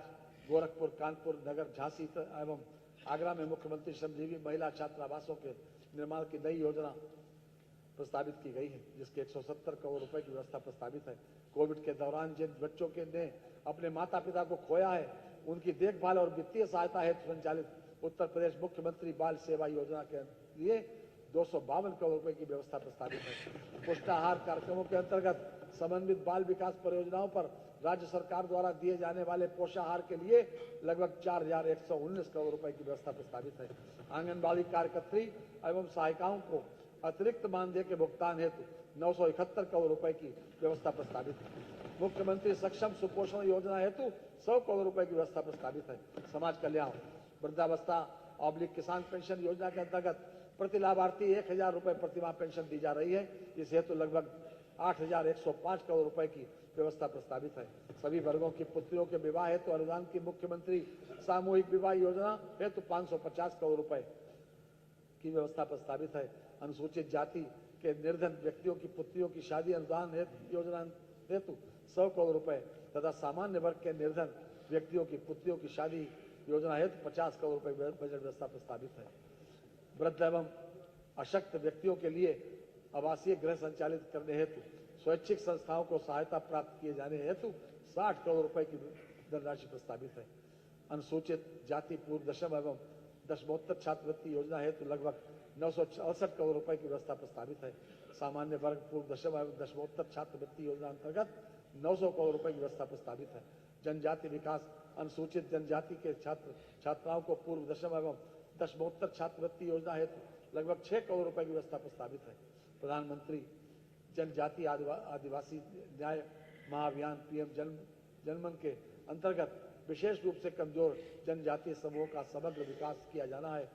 गोरखपुर, कानपुर, नगर, झांसी एवं आगरा में मुख्यमंत्री श्रमजीवी महिला छात्रावासों के निर्माण की नई योजना प्रस्तावित की गई है, जिसके 170 करोड़ रुपए की व्यवस्था प्रस्तावित है। कोविड के दौरान जिन बच्चों के ने अपने माता पिता को खोया है, उनकी देखभाल और वित्तीय सहायता हेतु संचालित उत्तर प्रदेश मुख्यमंत्री बाल सेवा योजना के लिए 252 करोड़ रुपए की व्यवस्था प्रस्तावित है। पुष्टाहार कार्यक्रमों के अंतर्गत समन्वित बाल विकास परियोजनाओं पर राज्य सरकार द्वारा दिए जाने वाले पोषाहार के लिए लगभग 4,119 करोड़ रुपए की व्यवस्था प्रस्तावित है। आंगनबाड़ी कार्यकर्त्री एवं सहायिकाओं को अतिरिक्त मानदेय के भुगतान हेतु 971 करोड़ रुपए की व्यवस्था प्रस्तावित है। मुख्यमंत्री सक्षम सुपोषण योजना हेतु 100 करोड़ रुपए की व्यवस्था प्रस्तावित है। समाज कल्याण वृद्धावस्था ऑब्लिक किसान पेंशन योजना के अंतर्गत प्रति लाभार्थी 1,000 रुपए प्रतिमाह पेंशन दी जा रही है। इस हेतु लगभग 8,105 करोड़ रुपए की व्यवस्था प्रस्तावित है। सभी वर्गों की पुत्रियों के विवाह हेतु अनुदान की मुख्यमंत्री सामूहिक विवाह योजना हेतु 550 करोड़ रुपए की व्यवस्था प्रस्तावित है। अनुसूचित जाति के निर्धन व्यक्तियों की पुत्रियों की शादी अनुदान योजना हेतु 100 करोड़ रुपए तथा सामान्य वर्ग के निर्धन व्यक्तियों की पुत्रियों की शादी योजना हेतु 50 करोड़ रुपए बजट व्यवस्था प्रस्तावित है। वृद्ध एवं अशक्त व्यक्तियों के लिए आवासीय गृह संचालित करने हेतु स्वैच्छिक संस्थाओं को सहायता प्राप्त किए जाने हेतु 60 करोड़ रुपए की धनराशि प्रस्तावित है। अनुसूचित जाति पूर्व दशम एवं दशमोत्तर छात्रवृत्ति योजना हेतु लगभग 968 करोड़ रुपए की व्यवस्था प्रस्तावित है। सामान्य वर्ग पूर्व दशम एवं दशमोत्तर छात्रवृत्ति योजना अंतर्गत 900 करोड़ रुपए की व्यवस्था प्रस्तावित है। जनजाति विकास अनुसूचित जनजाति के छात्र छात्राओं को पूर्व दशम एवं दशमोत्तर छात्रवृत्ति योजना हेतु लगभग 6 करोड़ रुपए की व्यवस्था प्रस्तावित है। प्रधानमंत्री जनजाति आदिवासी न्याय महाअभियान पीएम जनमन के अंतर्गत विशेष रूप से कमजोर जनजातीय समूहों का समग्र विकास किया जाना है।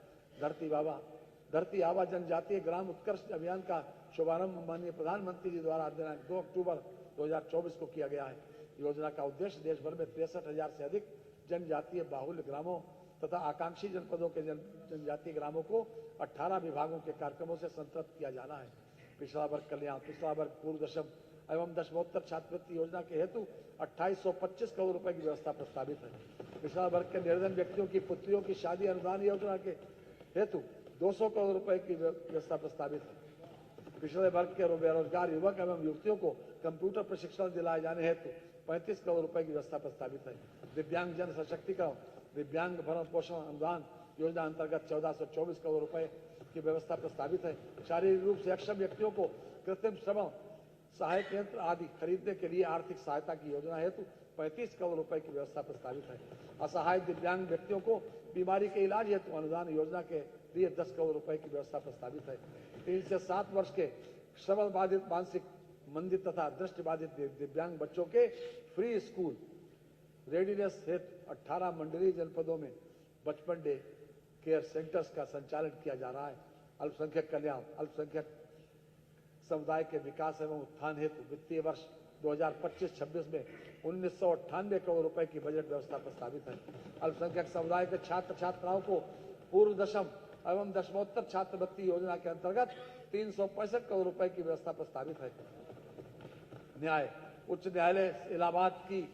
धरती आबा जनजातीय ग्राम उत्कर्ष अभियान का शुभारंभ माननीय प्रधानमंत्री जी द्वारा दिनांक 2 अक्टूबर 2024 को किया गया है। योजना का उद्देश्य देश भर में 63,000 से अधिक जनजातीय बाहुल्य ग्रामों तथा आकांक्षी जनपदों के जनजातीय ग्रामों को 18 विभागों के कार्यक्रमों से संतृप्त किया जाना है। पिछड़ा वर्ग कल्याण पिछड़ा वर्ग पूर्व दशम एवं दशमोत्तर छात्रवृत्ति योजना के हेतु 2825 करोड़ रुपए की व्यवस्था प्रस्तावित है। पिछड़ा वर्ग के निर्धन व्यक्तियों की पुत्रियों की शादी अनुदान योजना के हेतु 200 करोड़ रुपए की व्यवस्था प्रस्तावित है। पिछड़े वर्ग के बेरोजगार युवक एवं युवतियों को कंप्यूटर प्रशिक्षण दिलाए जाने हेतु 35 करोड़ रुपए की व्यवस्था प्रस्तावित है। दिव्यांग जन सशक्तिकरण दिव्यांग भरण पोषण अनुदान योजना अंतर्गत 1424 करोड़ रुपए की व्यवस्था प्रस्तावित है। शारीरिक रूप से अक्षम व्यक्तियों को कृत्रिम श्रवण सहायक यंत्र आदि खरीदने के लिए आर्थिक सहायता की योजना हेतु 35 करोड़ रुपए की व्यवस्था प्रस्तावित है। असहाय दिव्यांग व्यक्तियों को बीमारी के इलाज हेतु अनुदान योजना के लिए 10 करोड़ रुपए की व्यवस्था प्रस्तावित है। 3 से 7 वर्ष के श्रवण बाधित मानसिक मंदित तथा दृष्टि बाधित दिव्यांग बच्चों के फ्री स्कूल रेडीनेस हेतु 18 मंडलीय जनपदों में बचपन डे केयर सेंटर्स का संचालन किया जा रहा है। अल्पसंख्यक कल्याण अल्पसंख्यक समुदाय के विकास एवं उत्थान हेतु वित्तीय वर्ष 2025-26 में 1998 करोड़ रुपए की बजट व्यवस्था प्रस्तावित है। अल्पसंख्यक समुदाय के छात्र छात्राओं को पूर्व दशम एवं दशमोत्तर छात्रवृत्ति योजना के अंतर्गत 365 करोड़ रुपए की व्यवस्था प्रस्तावित है। न्याय उच्च न्यायालय इलाहाबाद की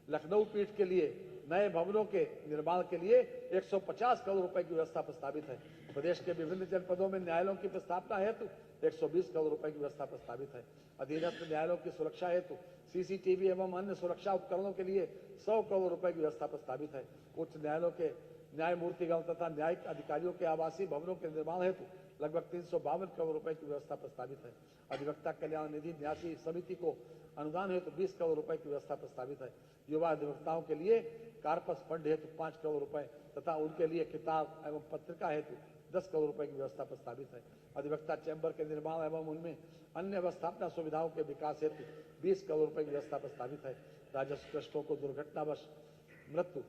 लखनऊ पीठ के लिए नए भवनों के निर्माण के लिए 150 करोड़ रुपए की व्यवस्था प्रस्तावित है। प्रदेश के विभिन्न जनपदों में न्यायालयों की स्थापना हेतु 120 करोड़ रुपए की व्यवस्था प्रस्तावित है। अधीनस्थ न्यायालयों की सुरक्षा हेतु सीसीटीवी एवं अन्य सुरक्षा उपकरणों के लिए 100 करोड़ रुपए की व्यवस्था प्रस्तावित है। उच्च न्यायालयों के न्यायमूर्तिगण तथा न्यायिक अधिकारियों के आवासीय भवनों के निर्माण हेतु लगभग 352 करोड़ रुपए की व्यवस्था प्रस्तावित है। अधिवक्ता कल्याण निधि न्यासी समिति को अनुदान हेतु 20 करोड़ रुपए की व्यवस्था प्रस्तावित है। युवा अधिवक्ताओं के लिए कार्पस फंड हेतु 5 करोड़ रुपए तथा उनके लिए किताब एवं पत्रिका हेतु 10 करोड़ रुपए की व्यवस्था प्रस्तावित है। अधिवक्ता चैम्बर के निर्माण एवं उनमें अन्य अवस्थापना सुविधाओं के विकास हेतु 20 करोड़ रुपए की व्यवस्था प्रस्तावित है। राजस्व कृषकों को दुर्घटनावश मृत्यु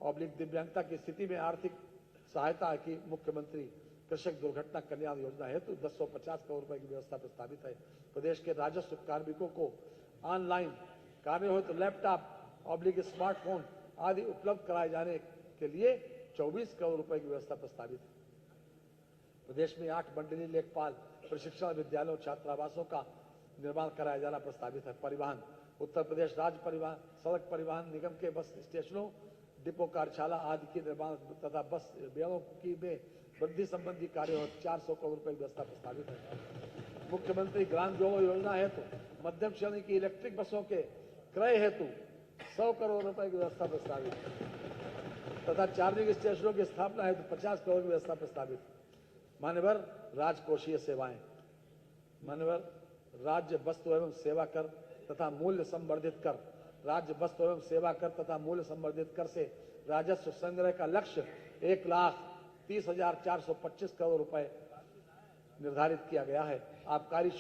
ऑब्लिक दिव्यांगता की स्थिति में आर्थिक सहायता की मुख्यमंत्री कृषक दुर्घटना कल्याण योजना हेतु 1050 करोड़ रुपए की व्यवस्था प्रस्तावित है। प्रदेश के राजस्व कार्मिकों को ऑनलाइन कार्य हेतु लैपटॉप ऑब्लिक स्मार्टफोन आदि उपलब्ध कराए जाने के लिए 24 करोड़ रुपए की व्यवस्था प्रस्तावित है। प्रदेश में 8 मंडलीय लेखपाल प्रशिक्षण विद्यालयों छात्रावासों का निर्माण कराया जाना प्रस्तावित है। परिवहन उत्तर प्रदेश राज्य परिवहन सड़क परिवहन निगम के बस स्टेशनों डिपो कार्यशाला आदि के निर्माण तथा बस बेड़ों की में वृद्धि संबंधी कार्यों हेतु 400 करोड़ रुपए की व्यवस्था प्रस्तावित है। मुख्यमंत्री ग्राम जोड़ो योजना हेतु मध्यम श्रेणी की इलेक्ट्रिक बसों के क्रय हेतु 100 करोड़ रुपए की व्यवस्था प्रस्तावित है तथा चार्जिंग स्टेशनों की स्थापना हेतु 50 करोड़ की व्यवस्था प्रस्तावित है। मान्यवर राजकोषीय सेवाएं मान्यवर राज्य वस्तु एवं सेवा कर तथा मूल्य संवर्धित कर राज्य वस्तु एवं सेवा कर तथा मूल्य संवर्धित कर से राजस्व संग्रह का लक्ष्य 1,30,425 करोड़ रुपए निर्धारित किया गया है। आबकारी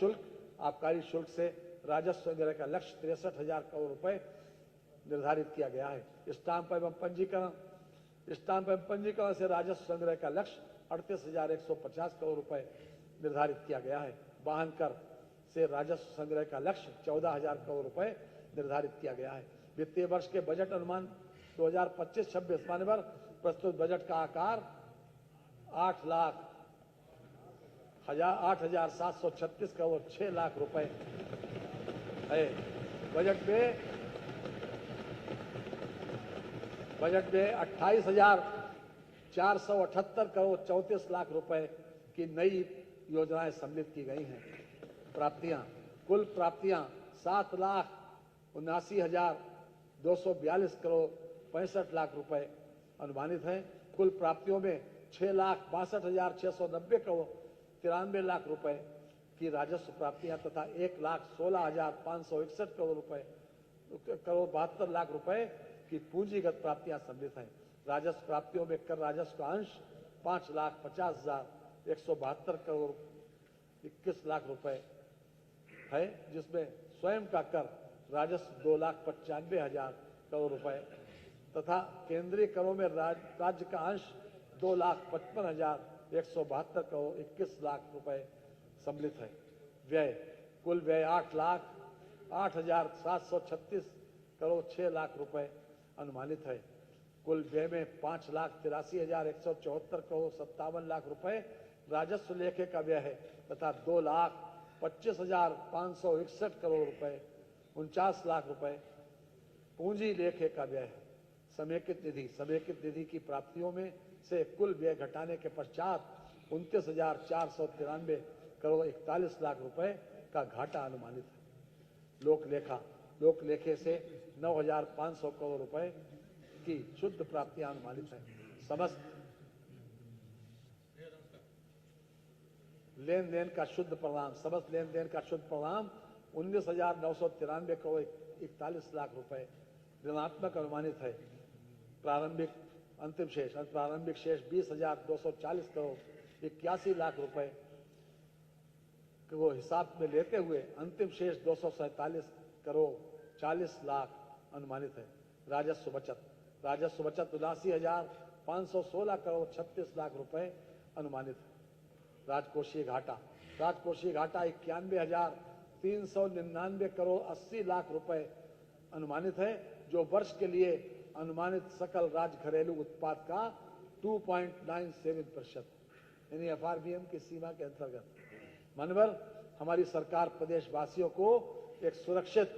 शुल्क से राजस्व संग्रह का लक्ष्य 63,000 करोड़ रुपए निर्धारित किया गया है। स्टाम्प एवं पंजीकरण से राजस्व संग्रह का लक्ष्य 38,150 करोड़ रुपए निर्धारित किया गया है। वाहन कर से राजस्व संग्रह का लक्ष्य 14,000 करोड़ रुपए निर्धारित किया गया है। वित्तीय वर्ष के बजट अनुमान 2025-26 माने पर प्रस्तुत बजट का आकार 8,0736 करोड़ 6 लाख रुपए है। बजट में 28,478 करोड़ 34 लाख रुपए की नई योजनाएं सम्मिलित की गई हैं। कुल प्राप्तियां 7,79,242 करोड़ 65 लाख रुपए अनुमानित हैं। कुल प्राप्तियों में 6,62,690 करोड़ 93 लाख रुपए की राजस्व प्राप्तियां तथा 1,16,561 करोड़ 72 लाख रुपए की पूंजीगत प्राप्तियां सम्मिलित हैं। राजस्व प्राप्तियों में कर राजस्व का अंश 5,50,172 करोड़ 21 लाख रुपए है, जिसमें स्वयं का कर राजस्व 2,95,000 करोड़ रुपए तथा केंद्रीय करों में राज्य का अंश 2,55,172 करोड़ 21 लाख रुपए सम्मिलित है। कुल व्यय 8,0736 करोड़ 6 लाख रुपए अनुमानित है। कुल व्यय में 5,83,174 करोड़ 57 लाख रुपए राजस्व लेखे का व्यय है तथा 2,25,561 करोड़ रुपए 49 लाख रुपए पूंजी लेखे का व्यय है। समेकित निधि की प्राप्तियों में से कुल व्यय घटाने के पश्चात 29,493 करोड़ 41 लाख रुपए का घाटा अनुमानित है। लोक लेखे से 9,500 करोड़ रुपए की शुद्ध प्राप्तियां अनुमानित है। समस्त लेन देन का शुद्ध परिणाम 19,993 करोड़ 41 लाख रुपए ऋणात्मक अनुमानित है। प्रारंभिक शेष 20,240 करोड़ 81 लाख रुपए को हिसाब में लेते हुए अंतिम शेष 247 करोड़ 40 लाख अनुमानित है। राजस्व बचत 79,516 करोड़ 36 लाख रुपए अनुमानित है। राजकोषीय घाटा 91,399 करोड़ 80 लाख रुपए अनुमानित है, जो वर्ष के लिए अनुमानित सकल राज्य घरेलू उत्पाद का 2.97% यानी FRBM की सीमा के अंतर्गत। मनवर हमारी सरकार प्रदेशवासियों को एक सुरक्षित